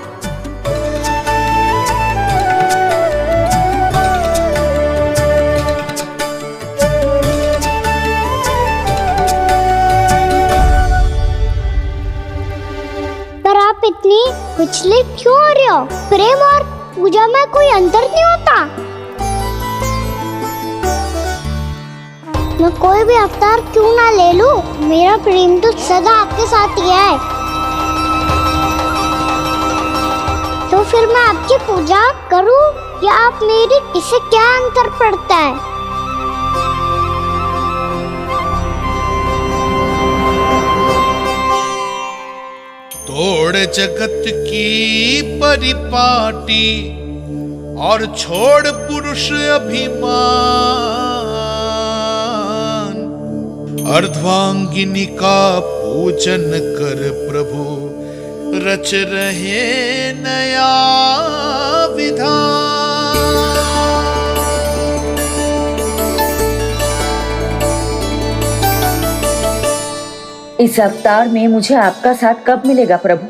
पर आप इतनी विचलित क्यों हो रहे हो? प्रेम और पूजा में कोई अंतर नहीं होता। मैं कोई भी अवतार क्यों ना ले लूं, मेरा प्रेम तो सदा आपके साथ ही है। तो फिर मैं आपकी पूजा करूं या आप मेरी, इससे क्या अंतर पड़ता है? तोड़ जगत की परिपाटी और छोड़ पुरुष अभिमान, अर्धांगिनी का पूजन कर प्रभु रच रहे नया विधान। इस अवतार में मुझे आपका साथ कब मिलेगा प्रभु?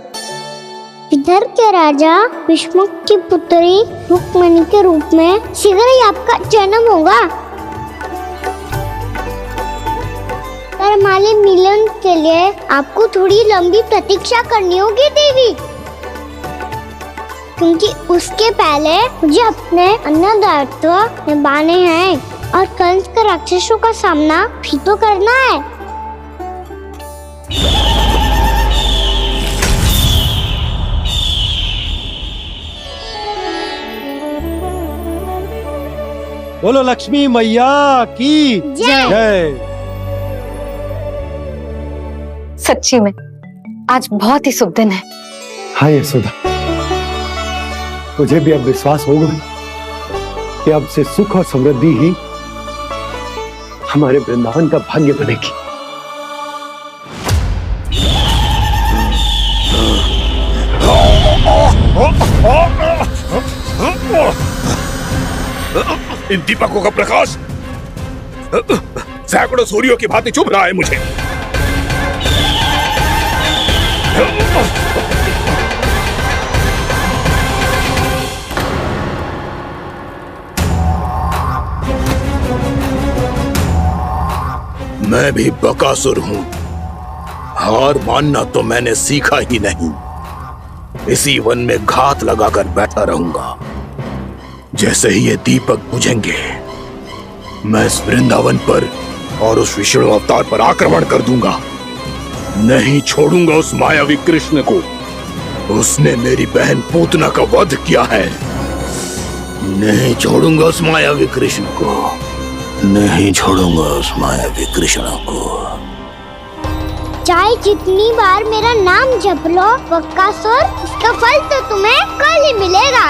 इधर के राजा विष्णु की पुत्री रुक्मिणी के रूप में शीघ्र ही आपका जन्म होगा। हमारे मिलन के लिए आपको थोड़ी लंबी प्रतीक्षा करनी होगी देवी, क्योंकि उसके पहले मुझे अपने अन्य दायित्व निभाने हैं और कंस के राक्षसों का सामना भी तो करना है। बोलो लक्ष्मी मैया की जय। सच्ची में आज बहुत ही शुभ दिन है। हाँ यशोदा, मुझे भी अब विश्वास हो गया कि अब से सुख और समृद्धि ही हमारे वृंदावन का भाग्य बनेगी। इन दीपकों का प्रकाश सैकड़ों सूर्यों की भांति चुभ रहा है मुझे। मैं भी बकासुर हूं, हार मानना तो मैंने सीखा ही नहीं। इसी वन में घात लगाकर बैठा रहूंगा। जैसे ही ये दीपक बुझेंगे, मैं इस वृंदावन पर और उस विष्णु अवतार पर आक्रमण कर दूंगा। नहीं छोड़ूंगा उस मायावी कृष्ण को। उसने मेरी बहन पूतना का वध किया है। नहीं छोड़ूंगा उस मायावी कृष्ण को। नहीं छोड़ूंगा उस मायावी कृष्ण को। चाहे जितनी बार मेरा नाम जप लो बकासुर, इसका फल तो तुम्हें कल ही मिलेगा।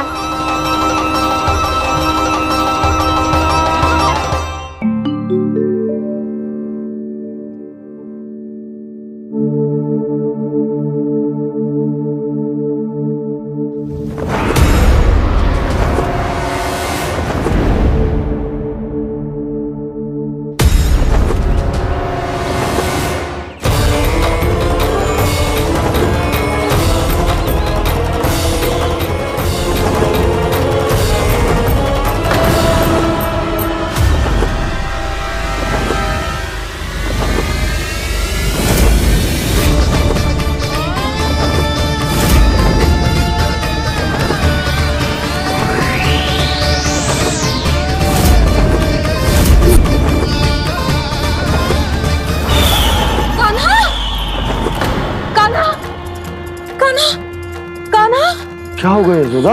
क्या हो गया यशोदा?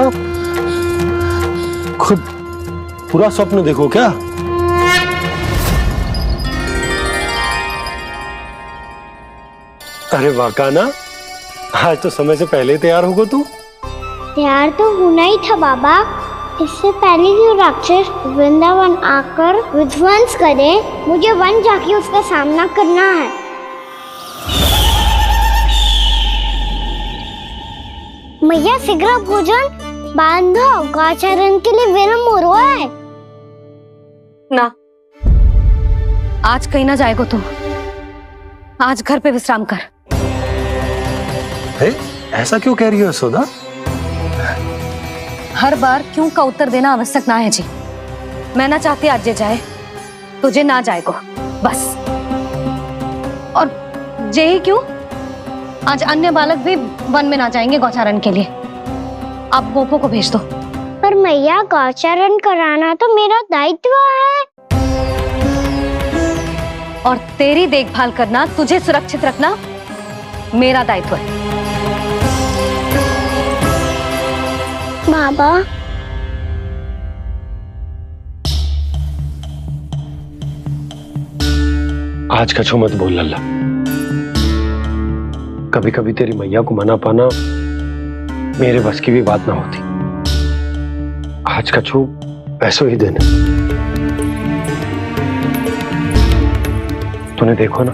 खुद पूरा स्वप्न देखो क्या? अरे वाह कान्हा, आज तो समय से पहले तैयार होगा तू। तैयार तो होना ही था बाबा। इससे पहले कि राक्षस वृंदावन आकर विध्वंस करे, मुझे वन जाके उसका सामना करना है। मैया शीघ्र भोजन बांधो, गौचरण के लिए विलंब हो रहा है। ना, आज कहीं ना जाएगो तुम। आज घर पे विश्राम कर। ऐसा क्यों कह रही हो यशोदा? हर बार क्यों का उत्तर देना आवश्यक ना है जी। मैं ना चाहती आज जे जाए, तुझे ना जाएगो बस। और जे ही क्यों, आज अन्य बालक भी वन में ना जाएंगे गौचारण के लिए। आप गोपो को भेज दो। पर मैया गौचारण कराना तो मेरा दायित्व है। और तेरी देखभाल करना, तुझे सुरक्षित रखना मेरा दायित्व है। बाबा, आज कछु मत बोल लल्ला। कभी कभी तेरी मैया को मना पाना मेरे बस की भी बात ना होती। आज कछु पैसों ही देने। तूने देखो ना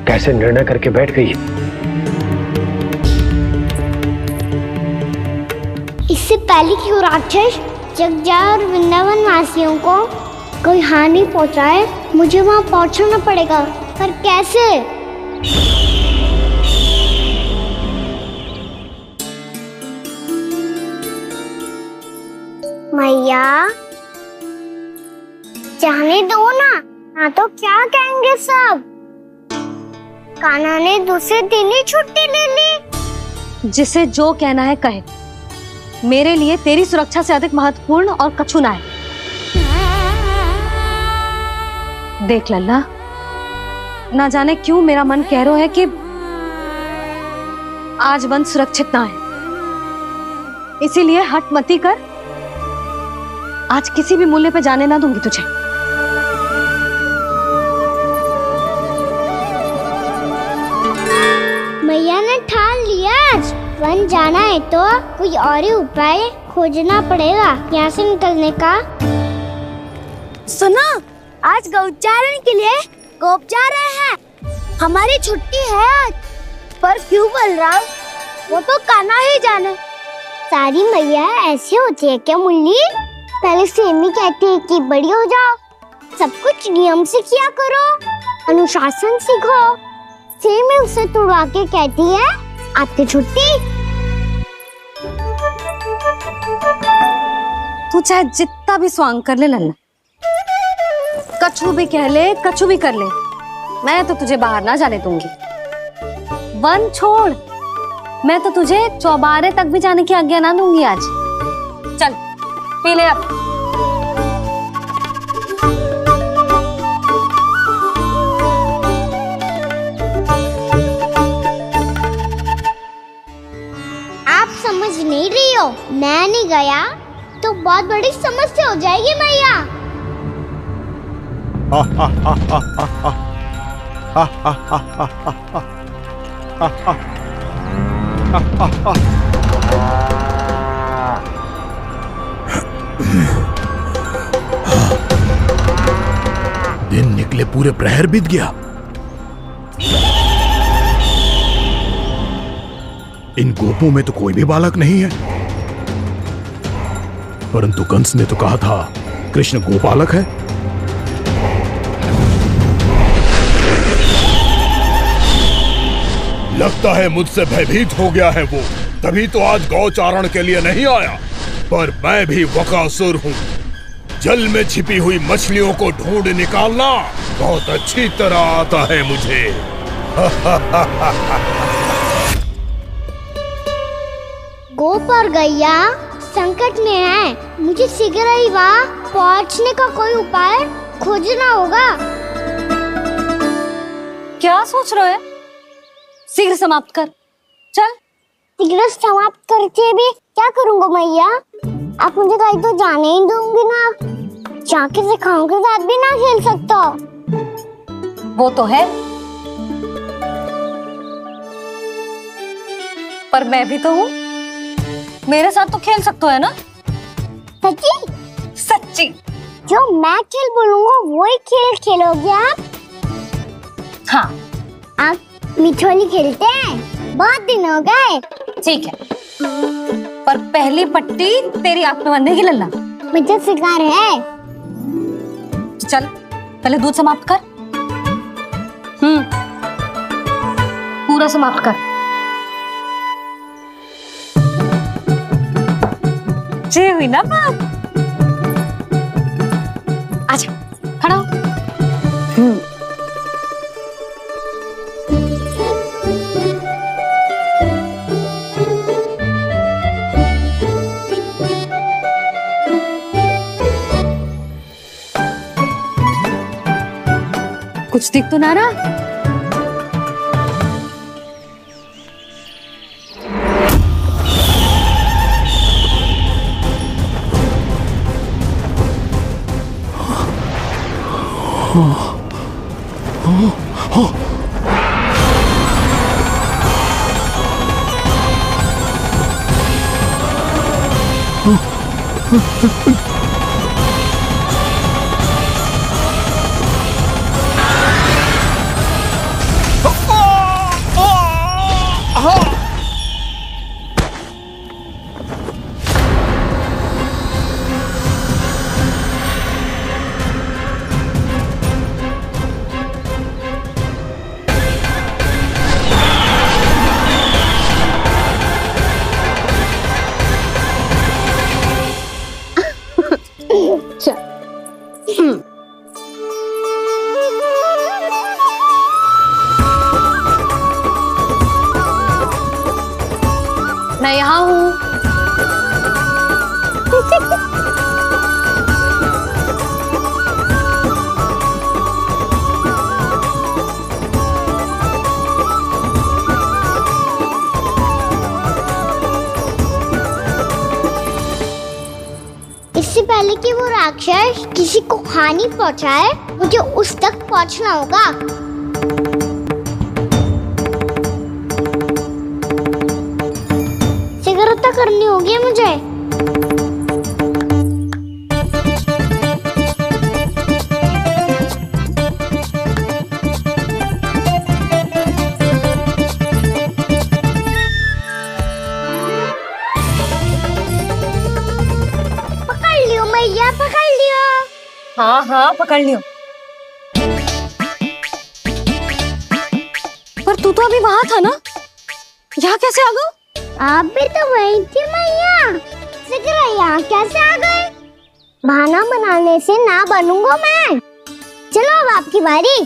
कैसे निर्णय करके बैठ गई है। इससे पहले कि वो राक्षस जगजा और वृंदावन वासियों को कोई हानि पहुंचाए, मुझे वहां पहुंचना पड़ेगा। पर कैसे? मैया, जाने दो ना तो क्या कहेंगे सब। कान्हा ने दूसरे दिन ही छुट्टी ले ली। जिसे जो कहना है कहे, मेरे लिए तेरी सुरक्षा से अधिक महत्वपूर्ण और कछु ना है। देख लल्ला, ना जाने क्यों मेरा मन कह रहा है कि आज वन सुरक्षित ना है, इसीलिए हट मती कर। आज किसी भी मूल्य पे जाने ना दूंगी तुझे। मैया ने ठान लिया, आज वन जाना है तो कोई और ही उपाय खोजना पड़ेगा यहाँ से निकलने का। सुनो, आज गौचारण के लिए गोप जा रहे हैं। हमारी छुट्टी है आज। पर क्यों बलराम? वो तो कान्हा ही जाने। सारी मैया ऐसी होती है क्या मुल्ली? पहले सेमी कहती है कि बड़ी हो जाओ, सब कुछ नियम से किया करो, अनुशासन सीखो। सेमी उसे तुड़वा के कहती है आपकी छुट्टी। तू चाहे जितना भी स्वांग कर ले लल्ला, कछु भी कह ले, कछु भी कर ले, मैं तो तुझे बाहर ना जाने दूंगी। वन छोड़, मैं तो तुझे चौबारे तक भी जाने की आज्ञा ना दूंगी आज। चल पी ले अब। आप समझ नहीं रही हो, मैं नहीं गया तो बहुत बड़ी समस्या हो जाएगी मैया। दिन निकले पूरे प्रहर बीत गया। इन गोपों में तो कोई भी बालक नहीं है, परंतु कंस ने तो कहा था कृष्ण गोपालक है। लगता है मुझसे भयभीत हो गया है वो, तभी तो आज गौचारण के लिए नहीं आया। पर मैं भी वकासुर हूँ, जल में छिपी हुई मछलियों को ढूंढ निकालना बहुत अच्छी तरह आता है मुझे। गोप और गैया संकट में है, मुझे शीघ्र ही वहाँ पहुँचने का कोई उपाय खोजना होगा। क्या सोच रहे हो? शीघ्र समाप्त कर, चल। शीघ्र समाप्त करके भी क्या करूँगा मैया? आप मुझे कहीं तो जाने ही दूंगी ना, जाके सिखाओं के साथ भी ना खेल सकता। वो तो है, पर मैं भी तो हूँ, मेरे साथ तो खेल सकते हो है ना? सच्ची? सच्ची। जो मैं खेल बोलूँगा वही खेल खेलोगे आप? हाँ। आप मिठोली खेलते हैं? बहुत दिन हो गए। ठीक है, पर पहली पट्टी तेरी आंख में बांधने की लल्ला। मुझे शिकार है। चल पहले दूध समाप्त कर। पूरा समाप्त कर। जे हुई ना बात। आजा, खड़ा हो। कुछ दिख तो ना रहा। मैं यहाँ हूँ। इससे पहले कि वो राक्षस किसी को हानि पहुंचाए, मुझे उस तक पहुंचना होगा। सिगरता करनी होगी मुझे। पकड़ लियो मैया, पकड़ लियो। हाँ हाँ पकड़ लियो। पर तू तो अभी वहां था ना, यहाँ कैसे आ गया? आप भी तो वही थी मैया। सिकरा यहाँ कैसे आ गए? बहाना बनाने से ना बनूंगा मैं। चलो अब आपकी बारी।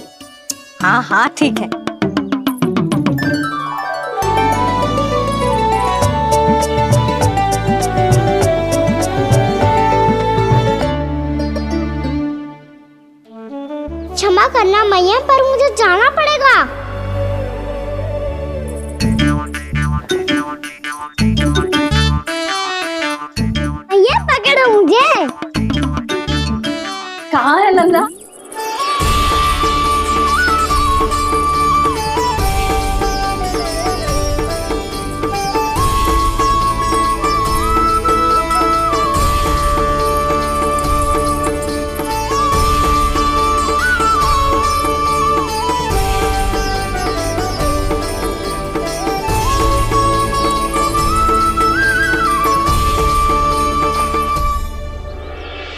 हाँ हाँ ठीक है। क्षमा करना मैया, पर मुझे जाना पड़ेगा। मैया पकड़ो मुझे। कहाँ है नंदा?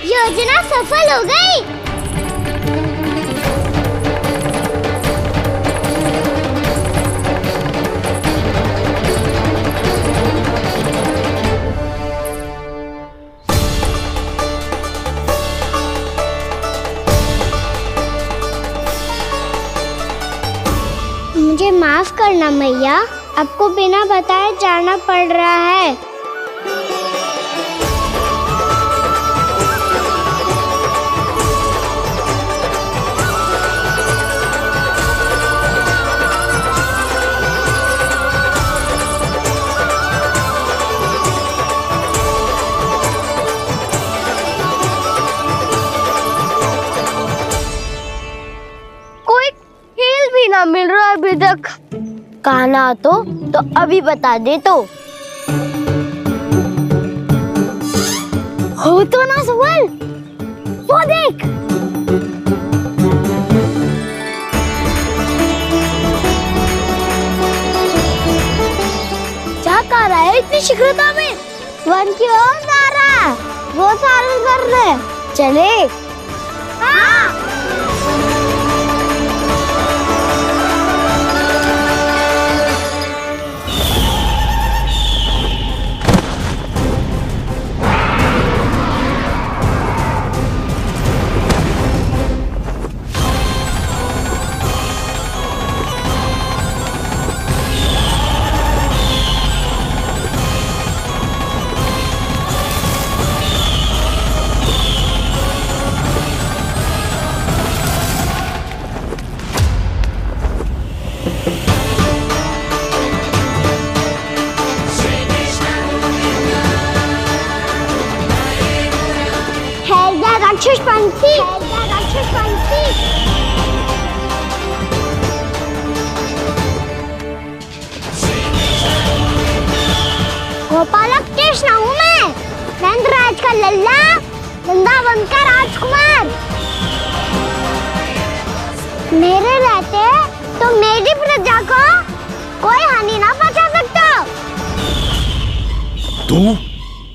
योजना सफल हो गई। मुझे माफ करना मैया, आपको बिना बताए जाना पड़ रहा है। ना मिल रहा है अभी तक। कहना तो अभी बता दे तो। हो तो ना सवाल, वो देख। क्या कर रहा है इतनी शीघ्रता में? वन की ओर जा रहा है, वो सारे कर रहे। चले। हाँ। गोपालक कृष्ण हूँ मैं, नंदराज का लल्ला, वृंदावन का राजकुमार। मेरे रहते तो मेरी प्रजा को कोई हानि ना पहुंचा सकता।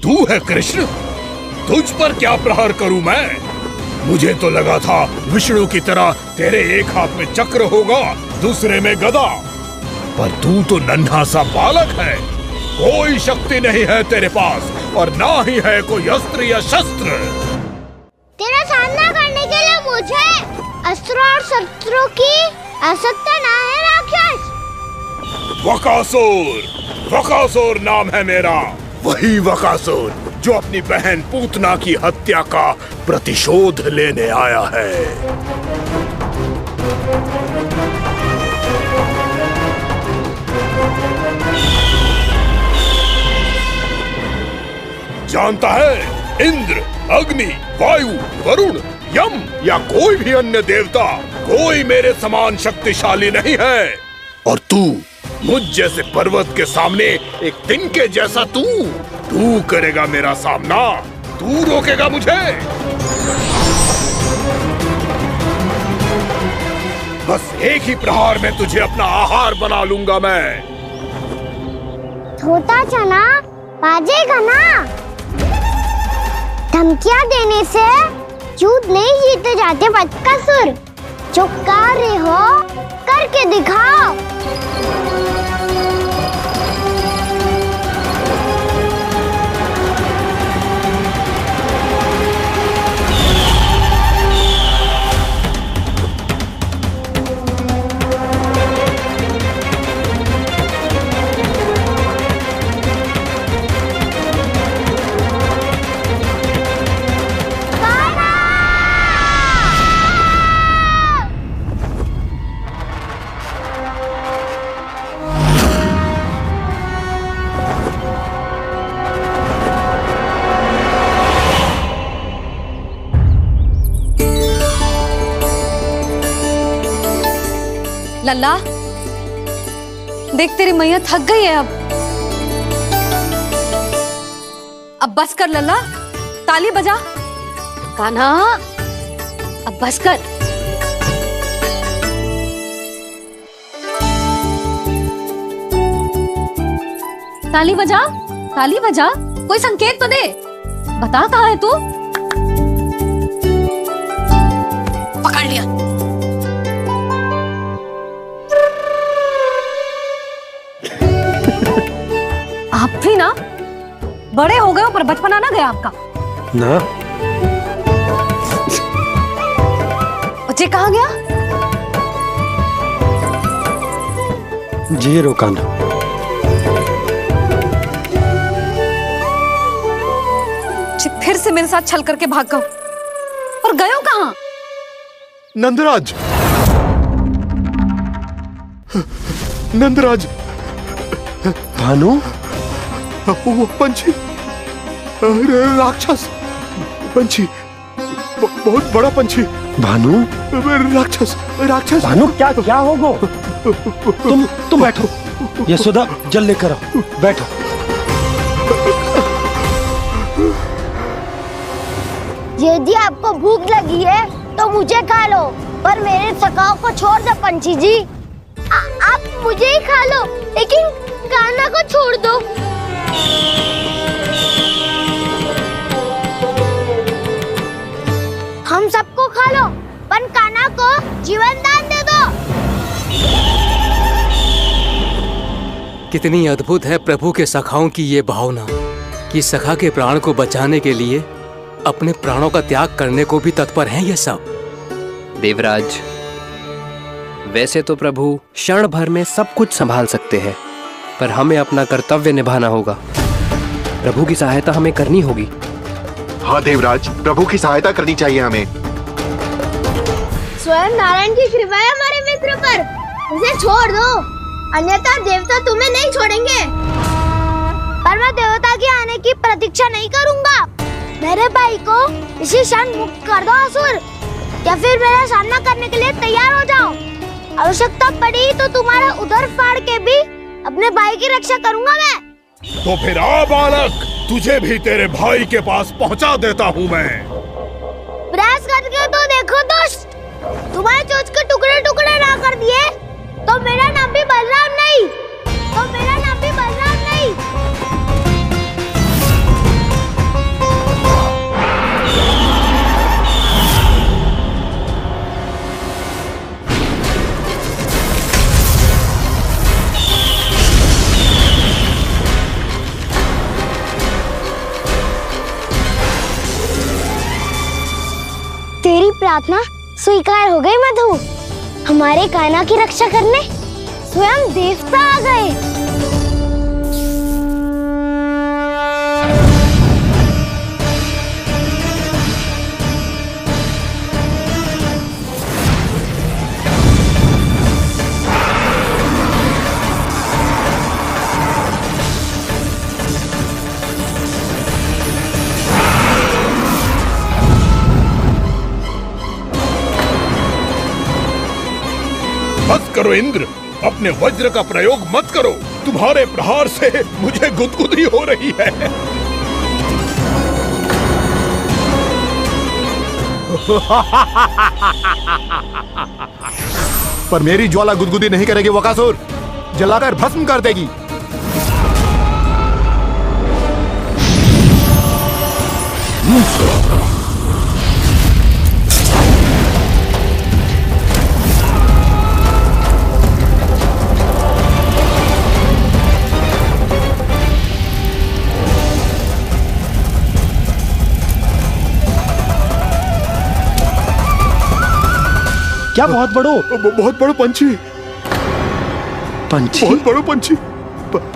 तू है कृष्ण? तुझ पर क्या प्रहार करूं मैं? मुझे तो लगा था विष्णु की तरह तेरे एक हाथ में चक्र होगा, दूसरे में गदा, पर तू तो नन्हा सा बालक है। कोई शक्ति नहीं है तेरे पास और ना ही है कोई अस्त्र या शस्त्र। तेरा सामना करने के लिए मुझे अस्त्र और शस्त्रों की आवश्यकता ना है राक्षस। वकासुर नाम है मेरा, वही वकासुर जो अपनी बहन पूतना की हत्या का प्रतिशोध लेने आया है। जानता है, इंद्र, अग्नि, वायु, वरुण, यम या कोई भी अन्य देवता कोई मेरे समान शक्तिशाली नहीं है। और तू मुझ जैसे पर्वत के सामने एक तिनके जैसा तू करेगा मेरा सामना? तू रोकेगा मुझे? बस एक ही प्रहार में तुझे अपना आहार बना लूंगा मैं। छोटा चना बाजेगा ना? धमकियां देने से युद्ध नहीं जीते जाते बदकसूर। जो कार्य हो करके दिखाओ। लल्ला, देख तेरी मैया थक गई है अब बस कर लल्ला, ताली बजा। कान्हा, अब बस कर। ताली बजा, ताली बजा, कोई संकेत तो दे, बता कहाँ है तू? पकड़ लिया। आप भी ना बड़े हो गए हो पर बचपना ना गया आपका ना। बच्चे कहाँ गया? जी रोकाना। फिर से मेरे साथ छल करके भाग गए और गए हो कहाँ? नंदराज, नंदराज। भानु, वो पंछी, राक्षस पंछी, बहुत बड़ा पंछी। भानु, राक्षस, राक्षस। भानु, क्या क्या होगा? तुम बैठो, यशोदा जल लेकर आओ, बैठो। यदि आपको भूख लगी है तो मुझे खा लो, पर मेरे सखाओं को छोड़ दो पंछी जी। आप मुझे ही खा लो, लेकिन कान्हा को छोड़ दो। हम सबको खा लो, पर कान्हा को जीवन दान दे दो। कितनी अद्भुत है प्रभु के सखाओं की ये भावना कि सखा के प्राण को बचाने के लिए अपने प्राणों का त्याग करने को भी तत्पर हैं ये सब। देवराज, वैसे तो प्रभु क्षण भर में सब कुछ संभाल सकते हैं, पर हमें अपना कर्तव्य निभाना होगा। प्रभु की सहायता हमें करनी होगी। हाँ देवराज, प्रभु की सहायता करनी चाहिए हमें। स्वयं नारायण की कृपा है हमारे मित्र पर, उसे छोड़ दो, अन्यथा देवता तुम्हें नहीं छोड़ेंगे। पर मैं देवता के आने की प्रतीक्षा नहीं करूंगा। मेरे भाई को इसी क्षण मुक्त कर दो असुर, या फिर मेरा सामना करने के लिए तैयार हो जाओ। आवश्यकता पड़ी तो तुम्हारा उदर फाड़ के भी अपने भाई की रक्षा करूंगा मैं। तो फिर आ बालक, तुझे भी तेरे भाई के पास पहुंचा देता हूँ मैं। प्रयास करके तो देखो दोस्त, तुम्हारे चोंच के टुकड़े टुकड़े ना कर दिए तो मेरा नाम भी बलराम नहीं, तो मेरा नाम भी बलराम नहीं। तेरी प्रार्थना स्वीकार हो गई मधु। हमारे कान्हा की रक्षा करने स्वयं देवता आ गए। बस करो इंद्र, अपने वज्र का प्रयोग मत करो। तुम्हारे प्रहार से मुझे गुदगुदी हो रही है। पर मेरी ज्वाला गुदगुदी नहीं करेगी वकासुर, जलाकर भस्म कर देगी। क्या बहुत बड़ो? बहुत बड़ो पंछी। पंछी? बहुत बड़ो पंछी।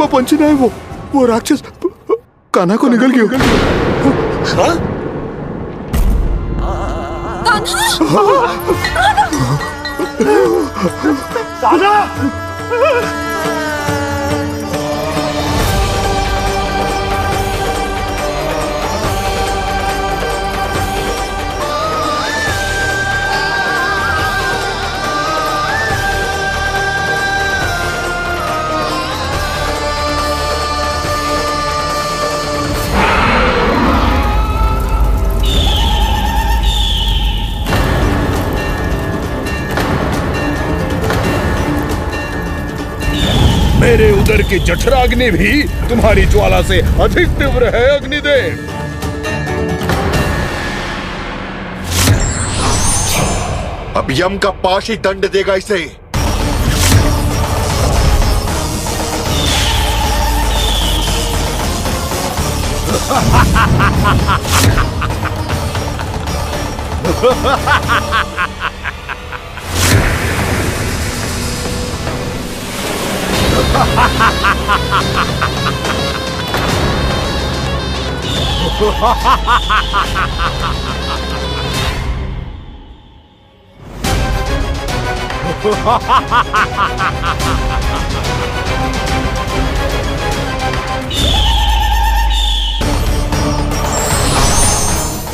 पंछी नहीं, वो राक्षस कान्हा को निगल गया। हाँ? कान्हा! मेरे उदर की जठराग्नि भी तुम्हारी ज्वाला से अधिक तीव्र है अग्निदेव। अब यम का पाश ही दंड देगा इसे।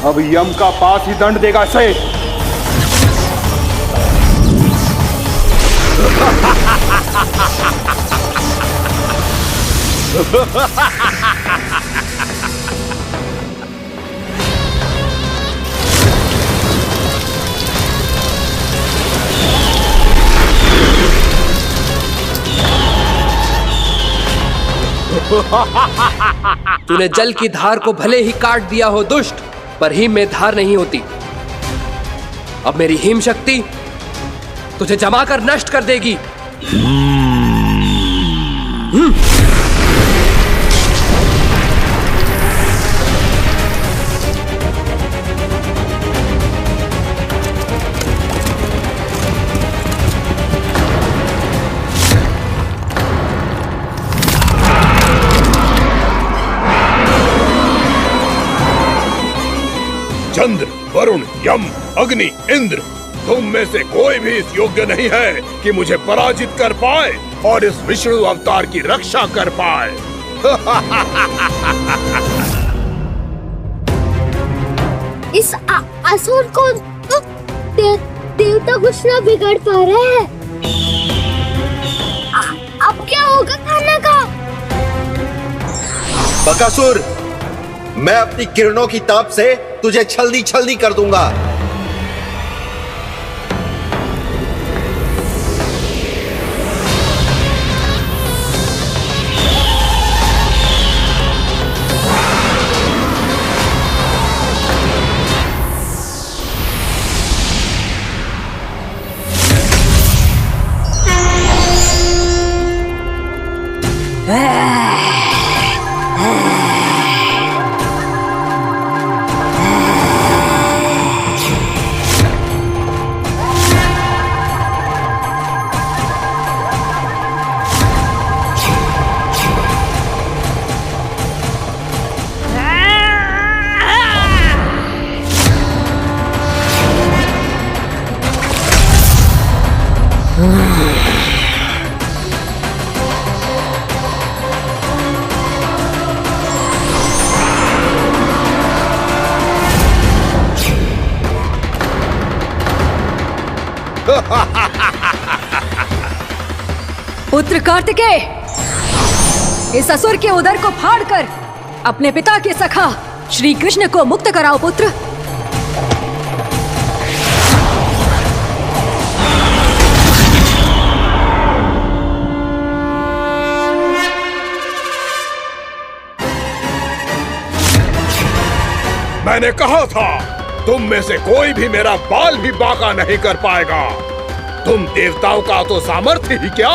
अब यम का पास ही दंड देगा इसे। तूने जल की धार को भले ही काट दिया हो दुष्ट, पर हिम में धार नहीं होती। अब मेरी हिम शक्ति तुझे जमाकर नष्ट कर देगी। चंद्र, वरुण, यम, अग्नि, इंद्र, तुम में से कोई भी इस योग्य नहीं है कि मुझे पराजित कर पाए और इस विष्णु अवतार की रक्षा कर पाए। इस असुर को तो देवता कुछ ना बिगाड़ पा रहे हैं। अब क्या होगा कान्हा का? बकासुर, मैं अपनी किरणों की ताप से तुझे छल्दी छल्दी कर दूंगा। पुत्र कार्तिकेय, इस असुर के उदर को फाड़कर अपने पिता के सखा श्री कृष्ण को मुक्त कराओ पुत्र। मैंने कहा था तुम में से कोई भी मेरा बाल भी बांका नहीं कर पाएगा। तुम देवताओं का तो सामर्थ्य ही क्या,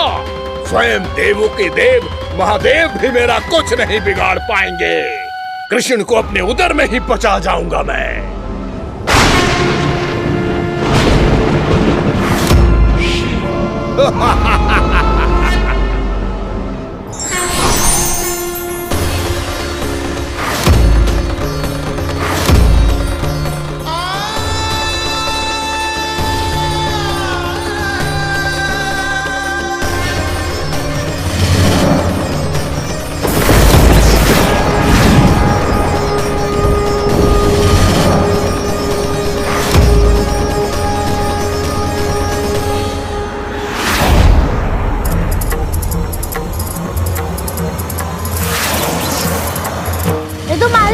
स्वयं देवों के देव महादेव भी मेरा कुछ नहीं बिगाड़ पाएंगे। कृष्ण को अपने उदर में ही पचा जाऊंगा मैं।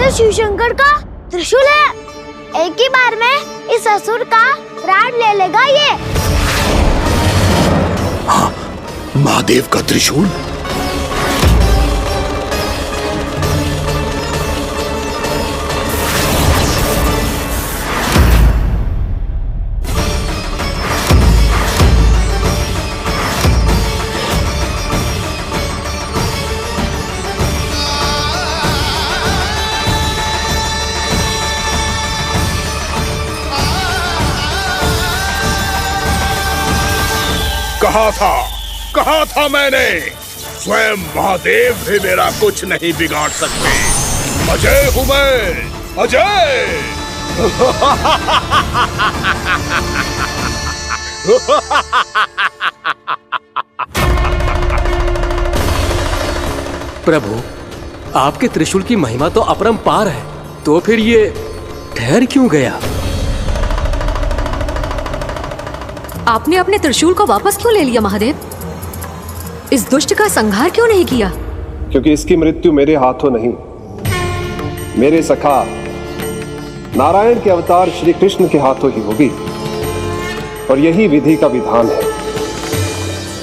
शिव शंकर का त्रिशूल है। एक ही बार में इस असुर का प्राण ले लेगा ये। हाँ, महादेव का त्रिशूल। कहा था मैंने, स्वयं महादेव भी मेरा कुछ नहीं बिगाड़ सकते। अजय हूं मैं, अजय। प्रभु, आपके त्रिशूल की महिमा तो अपरंपार है, तो फिर ये ठहर क्यों गया? आपने अपने त्रिशूल को वापस क्यों ले लिया महादेव? इस दुष्ट का संहार क्यों नहीं किया? क्योंकि इसकी मृत्यु मेरे हाथों नहीं, मेरे सखा नारायण के अवतार श्री कृष्ण के हाथों ही होगी, और यही विधि का विधान है।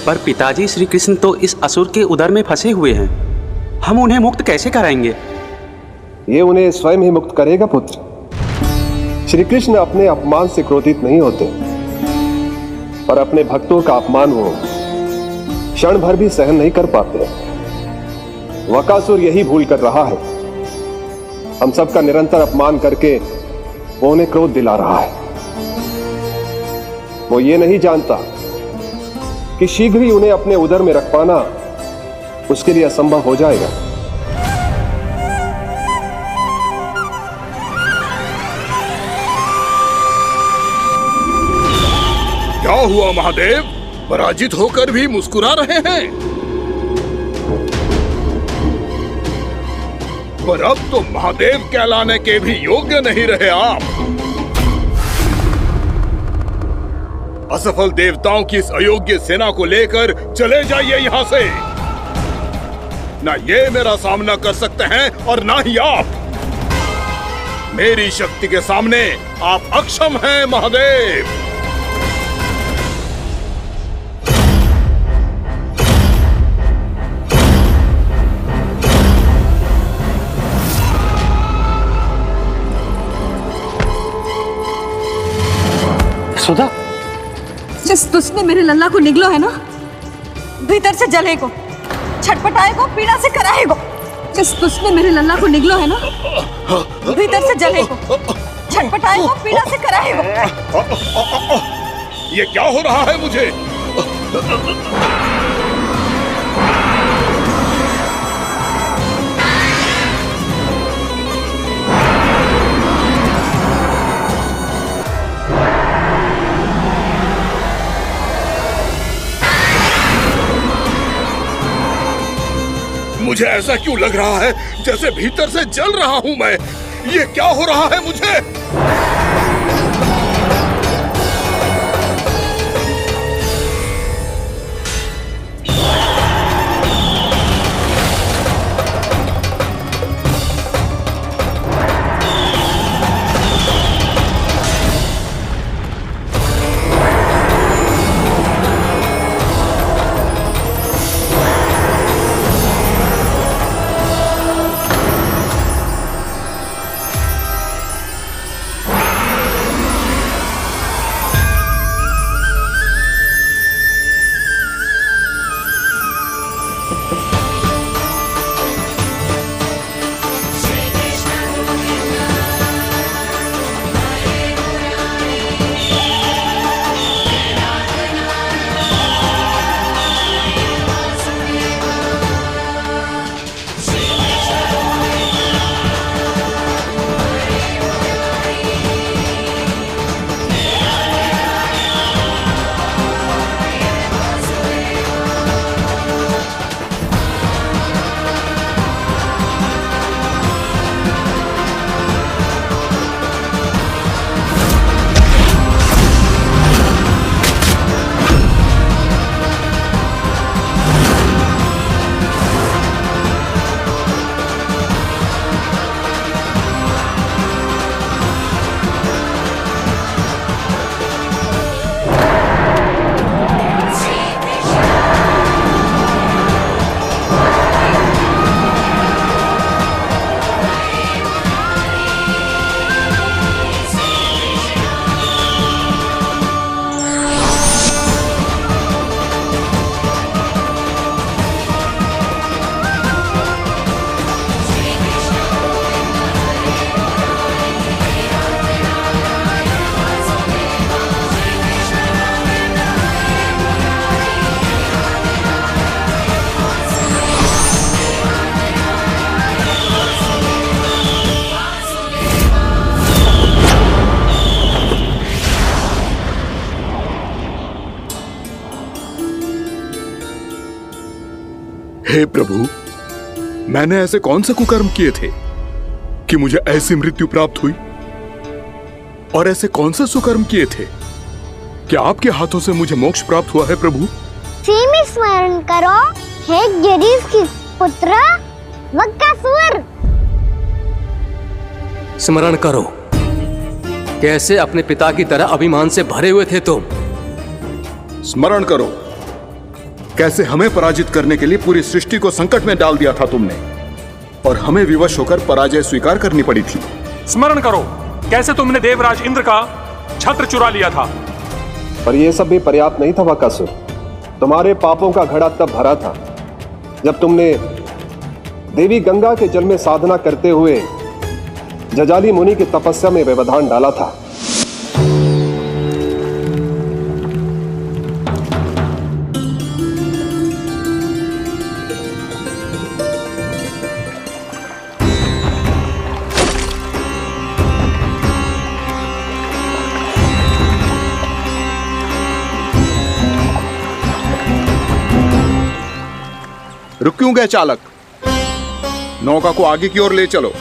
पर पिताजी, श्री कृष्ण तो इस असुर के उदर में फंसे हुए हैं, हम उन्हें मुक्त कैसे कराएंगे? ये उन्हें स्वयं ही मुक्त करेगा पुत्र। श्री कृष्ण अपने अपमान से क्रोधित नहीं होते, पर अपने भक्तों का अपमान वो क्षण भर भी सहन नहीं कर पाते। वकासुर यही भूल कर रहा है, हम सबका निरंतर अपमान करके वो उन्हें क्रोध दिला रहा है। वो ये नहीं जानता कि शीघ्र ही उन्हें अपने उदर में रख पाना उसके लिए असंभव हो जाएगा। क्या हुआ महादेव, पराजित होकर भी मुस्कुरा रहे हैं? पर अब तो महादेव कहलाने के भी योग्य नहीं रहे आप। असफल देवताओं की इस अयोग्य सेना को लेकर चले जाइए यहां से। ना ये मेरा सामना कर सकते हैं और ना ही आप। मेरी शक्ति के सामने आप अक्षम हैं महादेव। सुधा, जिस दुष्ट ने मेरे लल्ला को निगलो है ना, भीतर से जलेगो, छटपटाएगो, पीड़ा से कराएगो। जिस दुष्ट ने मेरे लल्ला को निगलो है ना, भीतर से जलेगो, छटपटाएगो, पीड़ा से कराएगो। ये क्या हो रहा है मुझे? मुझे ऐसा क्यों लग रहा है जैसे भीतर से जल रहा हूं मैं? ये क्या हो रहा है मुझे? हे प्रभु, मैंने ऐसे कौन से कुकर्म किए थे कि मुझे ऐसी मृत्यु प्राप्त हुई? और ऐसे कौन से सुकर्म किए थे कि आपके हाथों से मुझे मोक्ष प्राप्त हुआ है प्रभु? सीमित स्मरण करो, हे गिरीश की पुत्र वक्कासुर। स्मरण करो, कैसे अपने पिता की तरह अभिमान से भरे हुए थे तुम। स्मरण करो, कैसे हमें पराजित करने के लिए पूरी सृष्टि को संकट में डाल दिया था तुमने, और हमें विवश होकर पराजय स्वीकार करनी पड़ी थी। स्मरण करो, कैसे तुमने देवराज इंद्र का छत्र चुरा लिया था। पर यह सब भी पर्याप्त नहीं था वक्कासुर। तुम्हारे पापों का घड़ा तब भरा था जब तुमने देवी गंगा के जल में साधना करते हुए जजाली मुनि की तपस्या में व्यवधान डाला था। रुक क्यों गए चालक? नौका को आगे की ओर ले चलो।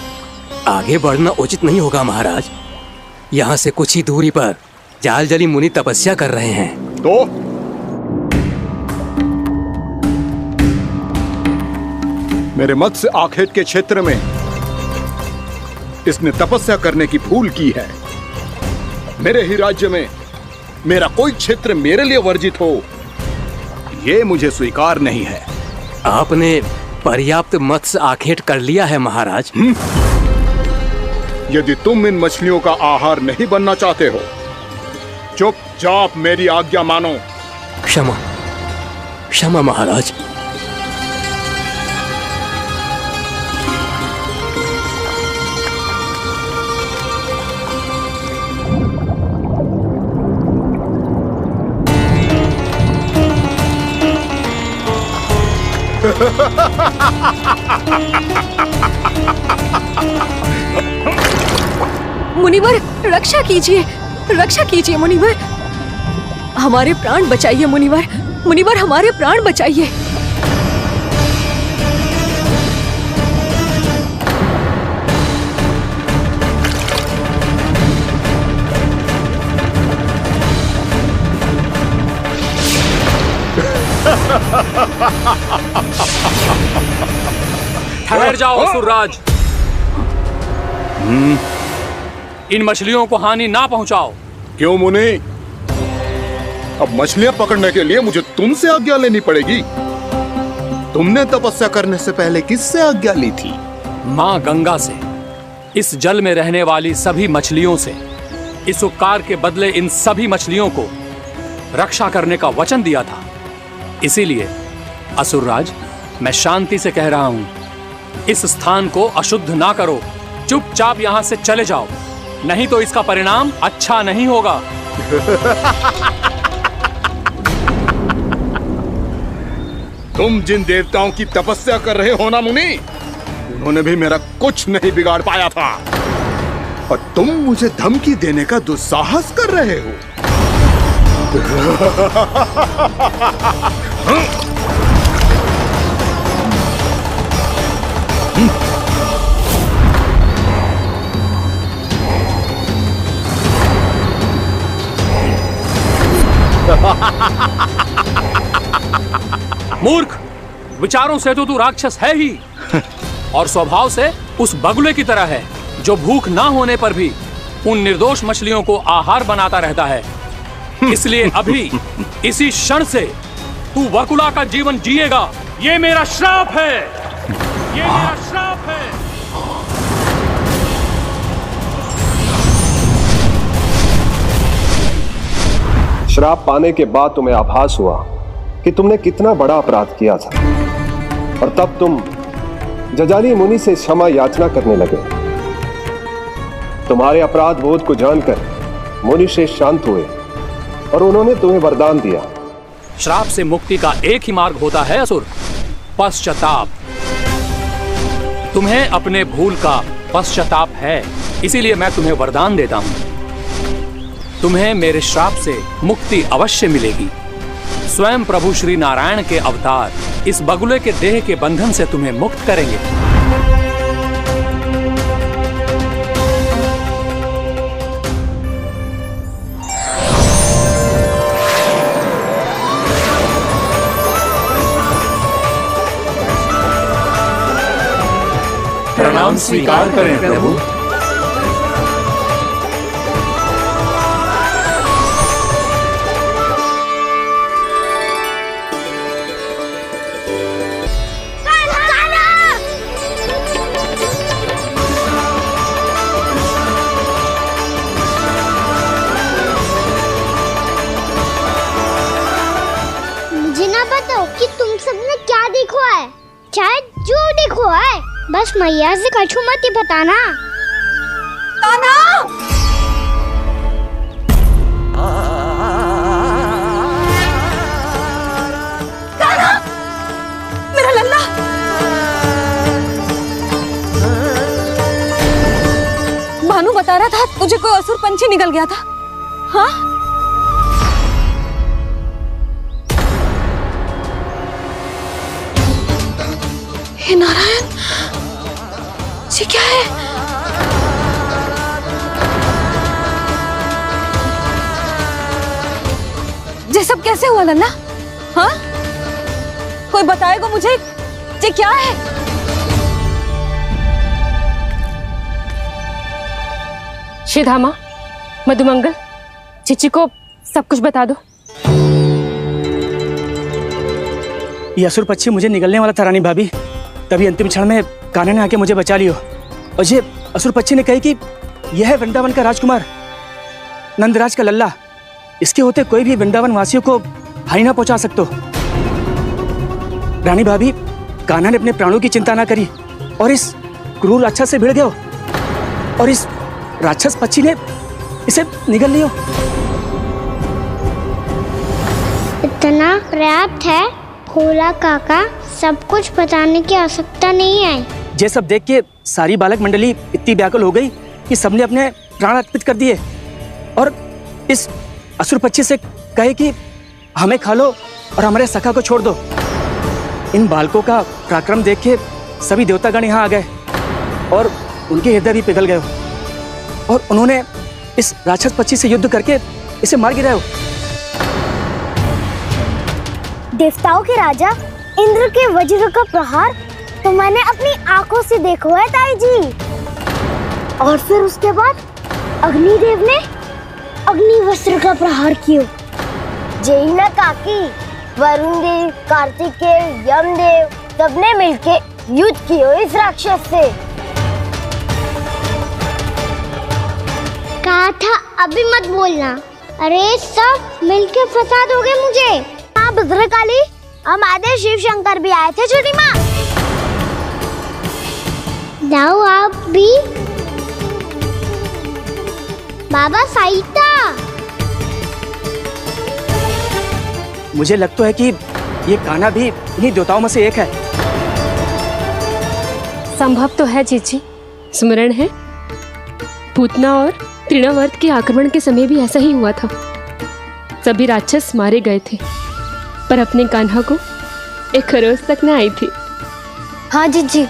आगे बढ़ना उचित नहीं होगा महाराज। यहाँ से कुछ ही दूरी पर जालजली मुनि तपस्या कर रहे हैं। मेरे मत्स्य आखेट के क्षेत्र में इसने तपस्या करने की भूल की है। मेरे ही राज्य में मेरा कोई क्षेत्र मेरे लिए वर्जित हो, यह मुझे स्वीकार नहीं है। आपने पर्याप्त मत्स्य आखेट कर लिया है महाराज। यदि तुम इन मछलियों का आहार नहीं बनना चाहते हो, चुपचाप मेरी आज्ञा मानो। क्षमा, क्षमा महाराज। मुनिवर, रक्षा कीजिए, रक्षा कीजिए मुनिवर, हमारे प्राण बचाइए मुनिवर, मुनिवर हमारे प्राण बचाइए। ठहर जाओ असुरराज, इन मछलियों को हानि ना पहुंचाओ। क्यों मुनि? अब मछलियां पकड़ने के लिए मुझे तुमसे आज्ञा लेनी पड़ेगी। तुमने तपस्या करने से पहले किससे आज्ञा ली थी? मां गंगा से, इस जल में रहने वाली सभी मछलियों से। इस उपकार के बदले इन सभी मछलियों को रक्षा करने का वचन दिया था। इसीलिए असुरराज, मैं शांति से कह रहा हूं, इस स्थान को अशुद्ध ना करो, चुपचाप यहां से चले जाओ, नहीं तो इसका परिणाम अच्छा नहीं होगा। तुम जिन देवताओं की तपस्या कर रहे हो ना मुनि, उन्होंने भी मेरा कुछ नहीं बिगाड़ पाया था, और तुम मुझे धमकी देने का दुस्साहस कर रहे हो। मूर्ख, विचारों से तो तू राक्षस है ही, और स्वभाव से उस बगुले की तरह है जो भूख ना होने पर भी उन निर्दोष मछलियों को आहार बनाता रहता है। इसलिए अभी इसी क्षण से तू वकुला का जीवन जिएगा। ये मेरा श्राप है, ये मेरा श्राप है। श्राप पाने के बाद तुम्हें आभास हुआ कि तुमने कितना बड़ा अपराध किया था, और तब तुम जजाली मुनि से क्षमा याचना करने लगे। तुम्हारे अपराध बोध को जानकर मुनि श्रेष्ठ शांत हुए और उन्होंने तुम्हें वरदान दिया। श्राप से मुक्ति का एक ही मार्ग होता है असुर, पश्चाताप। तुम्हें अपने भूल का पश्चाताप है, इसीलिए मैं तुम्हें वरदान देता हूं। तुम्हें मेरे श्राप से मुक्ति अवश्य मिलेगी। स्वयं प्रभु श्री नारायण के अवतार इस बगुले के देह के बंधन से तुम्हें मुक्त करेंगे। प्रणाम स्वीकार करें प्रभु। मुझे ना बताओ कि तुम सबने क्या देखा है, चाहे जो देखा है, बस मैया से कछु मत ही बताना। ताना! ताना! मेरा लल्ला! भानु बता रहा था तुझे कोई असुर पंछी निकल गया था। हाँ? हे नारायण, ये क्या है? ये सब कैसे हुआ लल्ला? हाँ? कोई बताएगा मुझे ये क्या है? श्रीधामा, मधुमंगल, चिची को सब कुछ बता दो। ये असुर पक्षी मुझे निगलने वाला था रानी भाभी, तभी अंतिम क्षण में कान्हा ने आके मुझे बचा लियो। और ये असुर पक्षी ने कही कि यह है वृंदावन का राजकुमार, नंदराज का लल्ला। इसके होते कोई भी वृंदावन वासियों को हानि ना पहुंचा सकते। रानी भाभी, कान्हा ने अपने प्राणों की चिंता ना करी और इस क्रूर राक्षस से भिड़ गयो और इस राक्षस पक्षी ने इसे निगल लियो। इतना पर्याप्त है भोला काका, सब कुछ बताने की आवश्यकता नहीं है। ये सब देख के सारी बालक मंडली इतनी व्याकुल हो गई कि सबने अपने प्राण अर्पित कर दिए और इस असुर पक्षी से कहे कि हमें खा लो और हमारे सखा को छोड़ दो। इन बालकों का पराक्रम देख के सभी देवतागण यहाँ आ गए और उनके हृदय भी पिघल गए और उन्होंने इस राक्षस पक्षी से युद्ध करके इसे मार गिराया। देवताओं के राजा इंद्र के वज्र का प्रहार तो मैंने अपनी आंखों से देखा है ताई जी। और फिर उसके बाद अग्निदेव ने अग्निवस्त्र का प्रहार किया। जय ना काकी, वरुण देव, कार्तिकेय, यमदेव सबने मिलके युद्ध किया इस राक्षस से। कहा था अभी मत बोलना। अरे सब मिलके फंसा दोगे मुझे। हाँ भद्रकाली, हमारे शिव शंकर भी आए थे छोटी माँ। जाओ आप भी। बाबा साईता, मुझे लगता है कि ये कान्हा भी इन्हीं देवताओं में से एक है। संभव तो है जीजी। स्मरण है पूतना और तृणावर्त के आक्रमण के समय भी ऐसा ही हुआ था। सभी राक्षस मारे गए थे पर अपने कान्हा को एक खरोच तक न आई थी। हाँ जीजी,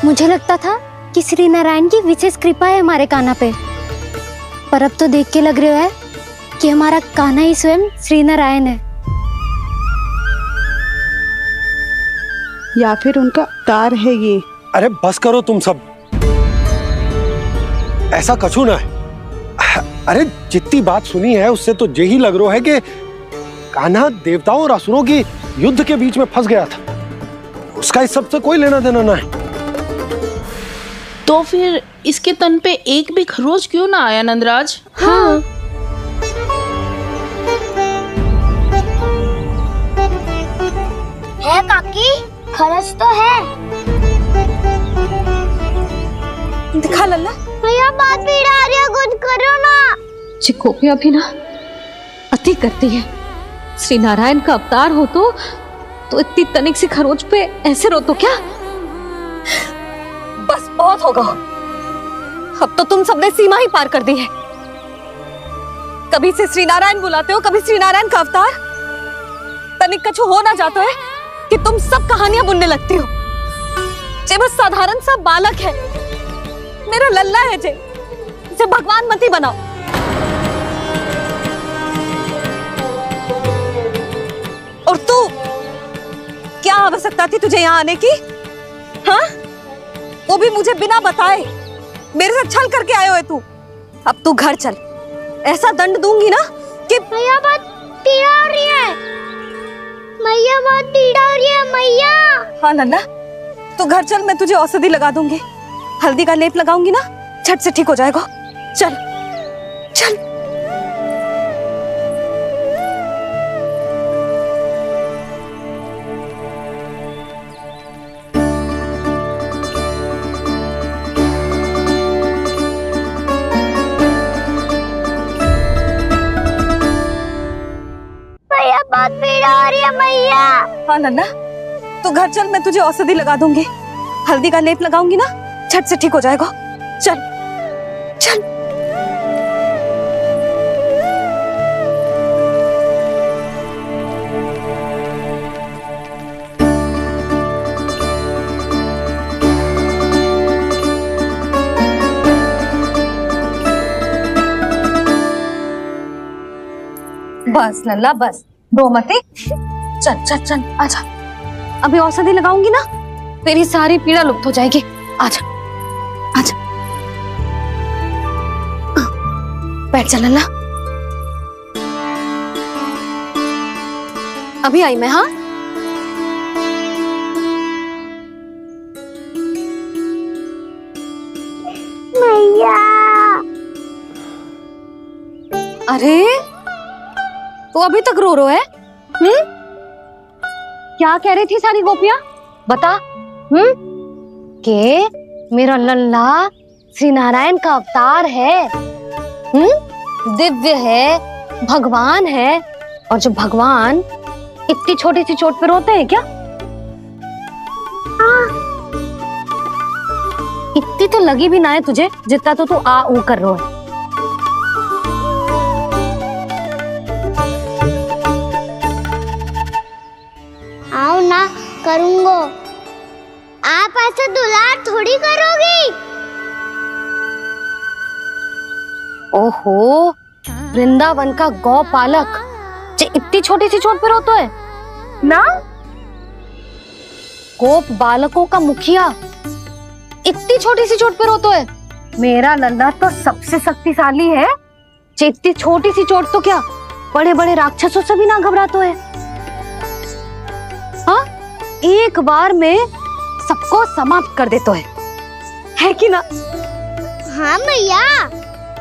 मुझे लगता था कि श्री नारायण की विशेष कृपा है हमारे कान्हा पे, पर अब तो देख के लग रहा है कि हमारा कान्हा ही स्वयं श्री नारायण है। या फिर उनका अवतार है ये। अरे बस करो तुम सब, ऐसा कछु ना है। अरे जितनी बात सुनी है उससे तो यही लग रहा है कि कान्हा देवताओं और असुरों की युद्ध के बीच में फंस गया था। उसका इस सब से कोई लेना देना ना है। तो फिर इसके तन पे एक भी खरोच क्यों ना आया नंदराज? हाँ, है काकी, खरच तो है। दिखा लल्ला। भैया बात पीड़ा आ रही है, कुछ करो ना। चिकोपिया भी ना अति करती है। श्री नारायण का अवतार हो तो इतनी तनिक सी खरोच पे ऐसे रो तो क्या? बस बहुत होगा। अब तो तुम सबने सीमा ही पार कर दी है। कभी से श्री नारायण बुलाते हो, कभी श्री नारायण का अवतार। तनिक कछु हो ना जाता है कि तुम सब कहानियां बुनने लगती हो। जे बस साधारण सा बालक है, मेरा लल्ला है जे भगवान मत ही बनाओ। और तू क्या आवश्यकता थी तुझे यहाँ आने की? हाँ, वो भी मुझे बिना बताए। मेरे से छल करके आए हो तू। अब तू घर चल, ऐसा दंड दूंगी ना कि मैया बहुत पीड़ा हो रही है। मैया बहुत पीड़ा हो रही है मैया। हाँ नन्ना, तू घर चल, मैं तुझे औषधि लगा दूंगी। हल्दी का लेप लगाऊंगी ना, झट से ठीक हो जाएगा। चल चल। बहुत पीड़ा हो रही है मैया। हाँ नन्ना, तू घर चल, मैं तुझे औषधि लगा दूंगी। हल्दी का लेप लगाऊंगी ना, झट से ठीक हो जाएगा। चल चल। बस लल्ला बस, रो मत। चल चल चल, आजा। अभी औषधि लगाऊंगी ना, तेरी सारी पीड़ा लुप्त हो जाएगी। आजा आजा। बैठ जा लल्ला। अभी आई मैं। हाँ मैया। अरे तो अभी तक रो रो है? क्या कह रही थी सारी गोपियां? बता। के मेरा लल्ला श्री नारायण का अवतार है, दिव्य है, भगवान है। और जो भगवान इतनी छोटी सी चोट पे रोते हैं क्या? इतनी तो लगी भी ना है तुझे जितना तो तू आ ऊ कर रो है। आओ ना करूंगो। आप ऐसा दुलार थोड़ी करोगी। ओहो, वृंदावन का गौपालक जो इतनी छोटी सी चोट पे रोता है ना? गोप बालकों का मुखिया इतनी छोटी सी चोट पे रोता है? मेरा लल्ला तो सबसे शक्तिशाली है। इतनी छोटी सी चोट तो क्या बड़े बड़े राक्षसों से भी ना घबराता है। हाँ, एक बार में सबको समाप्त कर देता है कि ना? हाँ मैया,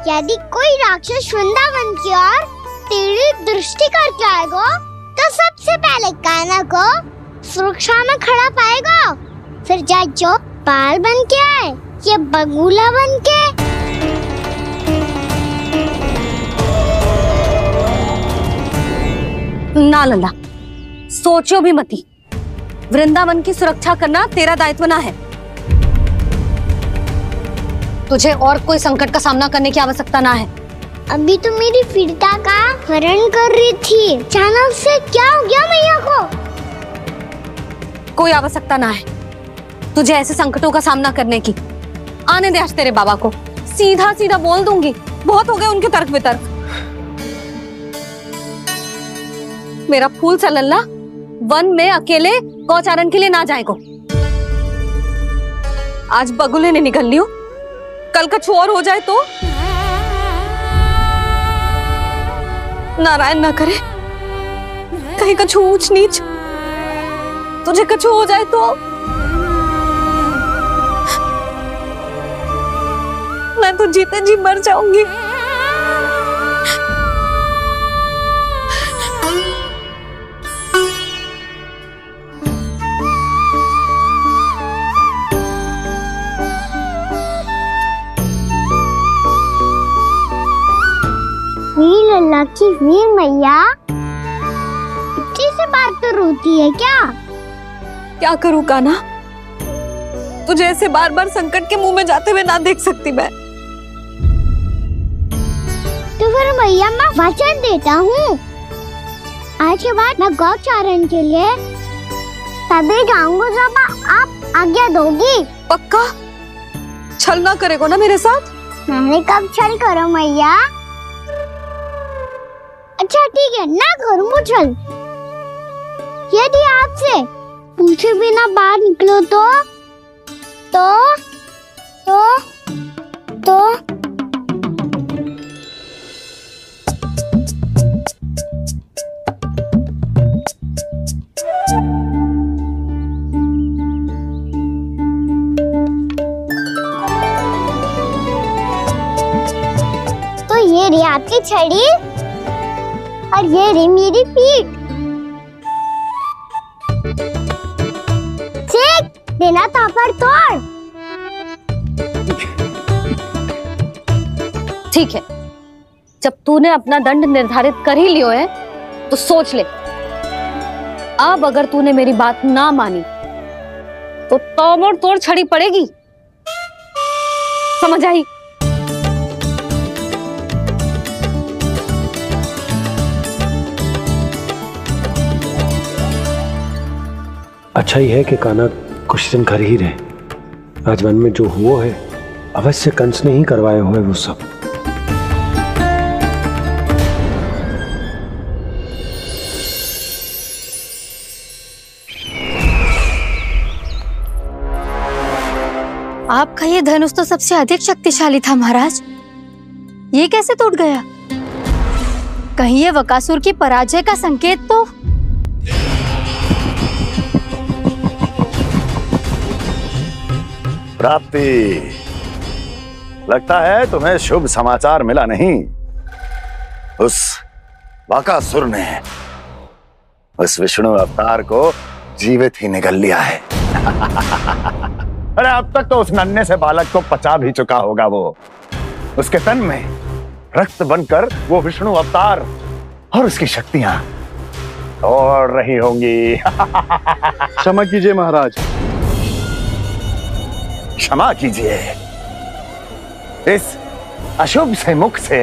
यदि कोई राक्षस वृंदावन की ओर तेरी दृष्टि करके आएगा तो सबसे पहले कान्हा को सुरक्षा में खड़ा पाएगा। फिर चाहे जो बाल बन के आए या बगुला बन के। ना लल्ला, सोचो भी मती। वृंदावन की सुरक्षा करना तेरा दायित्व ना है। तुझे और कोई संकट का सामना करने की आवश्यकता ना है। अभी तो मेरी पीड़िता का हरण कर रही थी, अचानक से क्या हो गया मैया को? कोई आवश्यकता ना है तुझे ऐसे संकटों का सामना करने की। आने दे आज तेरे बाबा को, सीधा सीधा बोल दूंगी। बहुत हो गए उनके तर्क वितर्क। मेरा फूल सा लल्ला वन में अकेले गौचारण के लिए ना जाएगो। आज बगुले ने निकल लियो, कल कछु और हो जाए तो? नारायण ना करे, कहीं कछु ऊंच नीच तुझे कछु हो जाए तो? मैं तो जीते जी मर जाऊंगी। वीर लल्ला की वीर मैया इतनी सी बात तो रोती है क्या? क्या करूं कान्हा, तुझे ऐसे बार बार संकट के मुंह में जाते हुए ना देख सकती मैं। तो फिर मैया मैं वचन देता हूँ, आज के बाद मैं गौचारण के लिए तभी जाऊंगा जब आप आज्ञा दोगी। पक्का? छल ना करेगो ना मेरे साथ? मैंने कब छल करो मैया? अच्छा ठीक है, ना करूँ छल। यदि आपसे पूछे बिना बाहर निकलो तो ये रही आपकी छड़ी और ये रही मेरी पीठ। सेक देना तापर तोड़। ठीक है, जब तूने अपना दंड निर्धारित कर ही लियो है तो सोच ले, अब अगर तूने मेरी बात ना मानी तो तोड़ तोड़ छड़ी पड़ेगी। समझ आई? अच्छा ही है कि कान्हा कुछ दिन घर ही रहे। आज वन में जो हुआ है अवश्य कंस ने ही करवाए हुए वो सब। आपका ये धनुष तो सबसे अधिक शक्तिशाली था महाराज। ये कैसे टूट गया? कहीं ये बकासुर की पराजय का संकेत तो? प्राप्ति, लगता है तुम्हें शुभ समाचार मिला नहीं। उस बकासुर ने उस विष्णु अवतार को जीवित ही निगल लिया है। अरे अब तक तो उस नन्हे से बालक को पचा भी चुका होगा वो। उसके तन में रक्त बनकर वो विष्णु अवतार और उसकी शक्तियां दौड़ रही होंगी। क्षमा कीजिए महाराज। क्षमा कीजिए। इस अशुभ से मुख से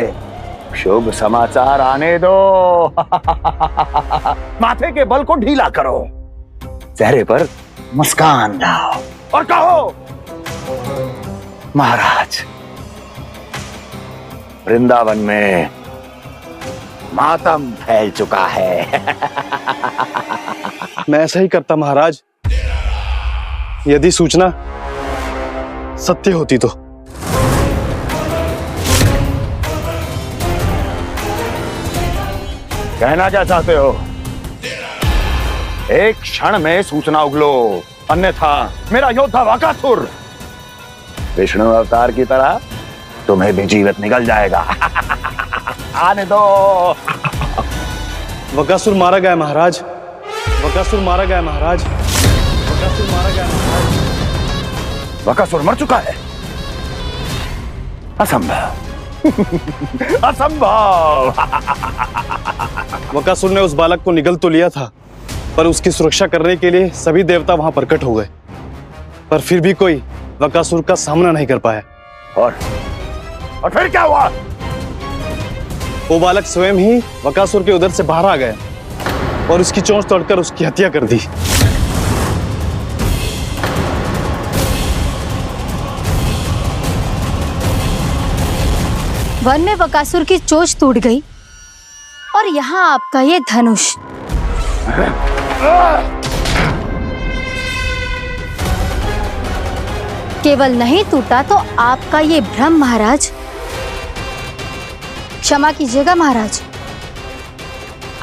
शुभ समाचार आने दो। माथे के बल को ढीला करो, चेहरे पर मुस्कान लाओ और कहो, महाराज, वृंदावन में मातम फैल चुका है। मैं ऐसा ही करता महाराज, यदि सूचना सत्य होती तो। कहना क्या चाहते हो? एक क्षण में सूचना उगलो, अन्यथा मेरा योद्धा बकासुर विष्णु अवतार की तरह तुम्हें भी जीवित निगल जाएगा। आने दो। बकासुर मारा गया महाराज, बकासुर मारा गया महाराज, बकासुर मारा गया महाराज। बकासुर मर चुका है? असंभव। असंभव। बकासुर ने उस बालक को निगल तो लिया था, पर उसकी सुरक्षा करने के लिए सभी देवता वहां प्रकट हो गए, पर फिर भी कोई बकासुर का सामना नहीं कर पाया। और फिर क्या हुआ? वो बालक स्वयं ही बकासुर के उदर से बाहर आ गया और उसकी चोंच तोड़कर उसकी हत्या कर दी। वन में बकासुर की चोंच टूट गई और यहाँ आपका ये धनुष। केवल नहीं टूटा तो आपका ये भ्रम महाराज। क्षमा कीजिएगा महाराज,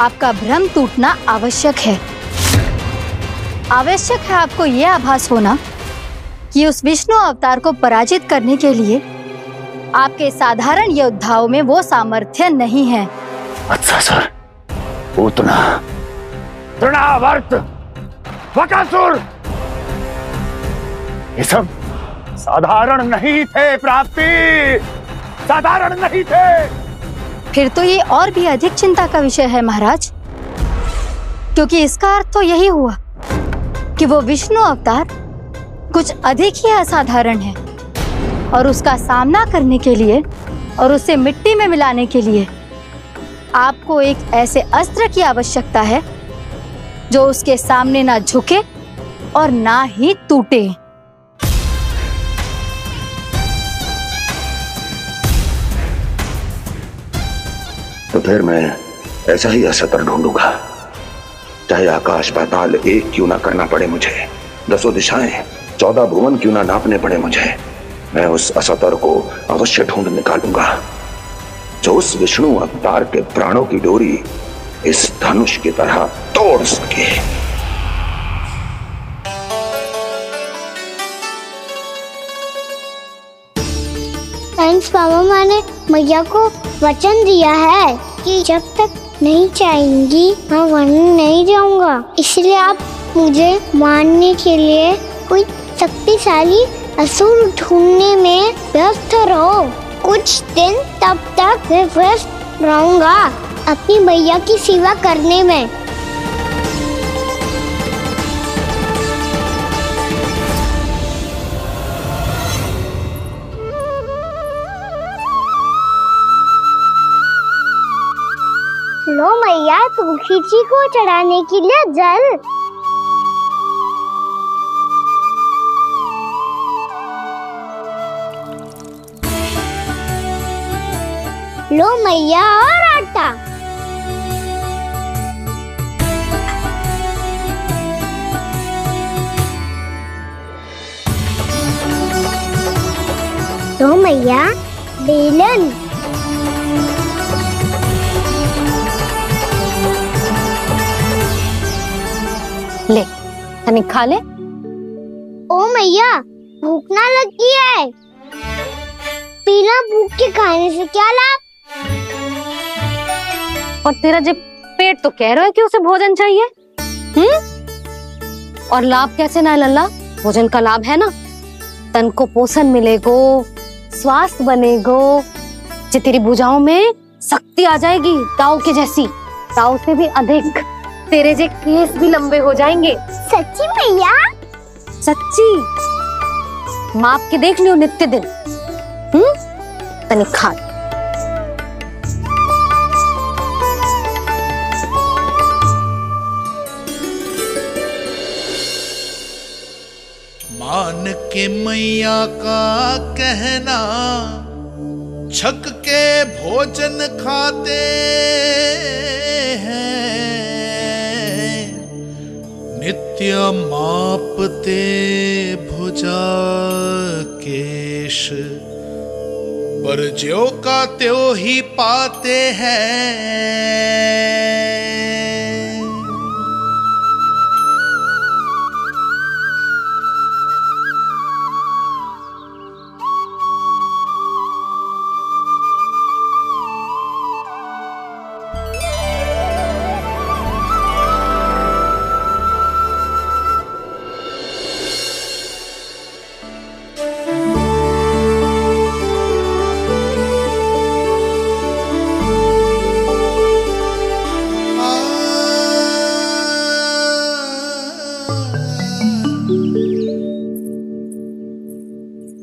आपका भ्रम टूटना आवश्यक है। आवश्यक है आपको यह आभास होना कि उस विष्णु अवतार को पराजित करने के लिए आपके साधारण योद्धाओं में वो सामर्थ्य नहीं है। अच्छा सर, उतना तृणावर्त, बकासुर, ये सब साधारण नहीं थे प्राप्ति, साधारण नहीं थे। फिर तो ये और भी अधिक चिंता का विषय है महाराज, क्योंकि इसका अर्थ तो यही हुआ कि वो विष्णु अवतार कुछ अधिक ही असाधारण है और उसका सामना करने के लिए और उसे मिट्टी में मिलाने के लिए आपको एक ऐसे अस्त्र की आवश्यकता है जो उसके सामने ना झुके और ना ही टूटे। तो फिर मैं ऐसा ही असत्र ढूंढूंगा, चाहे आकाश पाताल एक क्यों ना करना पड़े मुझे, 10 दिशाएं 14 भुवन क्यों ना नापने पड़े मुझे। मैं उस असतर को अवश्य ढूंढ निकालूंगा जो उस विष्णु अवतार के प्राणों की डोरी इस धनुष की तरह तोड़ सके। थैंक्स मामा ने मैया को वचन दिया है कि जब तक नहीं चाहेंगी मैं वन नहीं जाऊंगा, इसलिए आप मुझे मारने के लिए कोई शक्तिशाली असुर ढूंढने में व्यस्त रहो। कुछ दिन तब तक मैं व्यस्त रहूंगा अपनी मैया की सेवा करने में। लो मैया, तुलसी जी को चढ़ाने के लिए जल। लो मैया, और आटा। लो मैया, बेलन। ले तनिक खा ले। ओ मैया, भूख ना लगी है। बिना भूख के खाने से क्या लाभ? और तेरा जब पेट तो कह रहा है कि उसे भोजन चाहिए, और लाभ कैसे ना है लल्ला? भोजन का लाभ है ना, तन को पोषण मिलेगो, स्वास्थ्य बनेगो, जे तेरी भुजाओं में शक्ति आ जाएगी ताऊ के जैसी, ताऊ से भी अधिक। तेरे जे केस भी लंबे हो जाएंगे। सच्ची मैया? सच्ची। माप के देख लियो नित्य दिन। तनिक खा। मान के मैया का कहना, छक के भोजन खाते हैं, नित्य मापते भुजा केश, पर ज्यों का त्यों ही पाते हैं।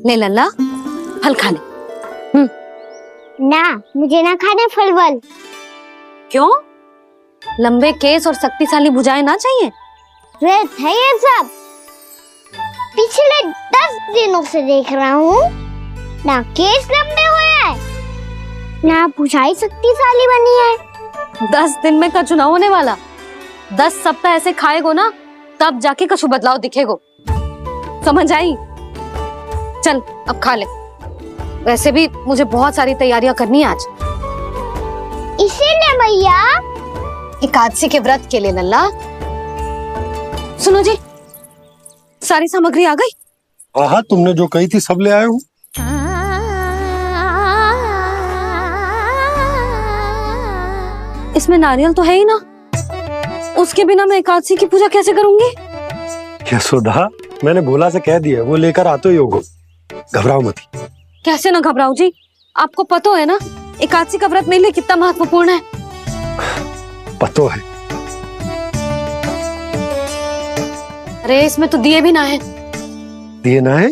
ले लल्ला, फल खा ले। ना, मुझे ना खाने फल वल। क्यों? लंबे केस और शक्तिशाली भुजाएं ना चाहिए? व्यर्थ है ये सब। पिछले 10 दिनों से देख रहा हूँ, ना केस लंबे हुए हैं, ना भुजाएं शक्तिशाली बनी है। 10 दिन में का चुनाव होने वाला। 10 सप्ताह ऐसे खाएगो ना, तब जाके कछु बदलाव दिखेगो। समझ आई? चल अब खा ले। वैसे भी मुझे बहुत सारी तैयारियां करनी है आज। इसीलिए भैया, एकादशी के व्रत के लिए लल्ला। सुनो जी, सारी सामग्री आ गई? हाँ, तुमने जो कही थी सब ले आए हूँ। इसमें नारियल तो है ही ना, उसके बिना मैं एकादशी की पूजा कैसे करूंगी? यशोदा, मैंने भोला से कह दिया, वो लेकर आते ही होगा, घबराओ मत। कैसे ना घबराओ जी, आपको पता है ना एकादशी का व्रत मेरे लिए कितना महत्वपूर्ण है। पतो है। अरे इसमें तो दिए भी ना है। दिए ना है?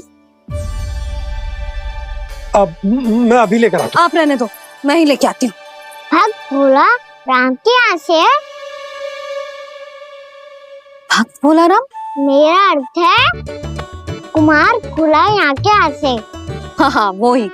अब मैं अभी लेकर आता हूँ। आप रहने दो, मैं ही लेके आती हूँ। भक्त भोला राम के यहाँ से है? भक्त भोला राम? मेरा अर्थ है कुमार भोला यहाँ के यहाँ से। हाँ हाँ, वो ही।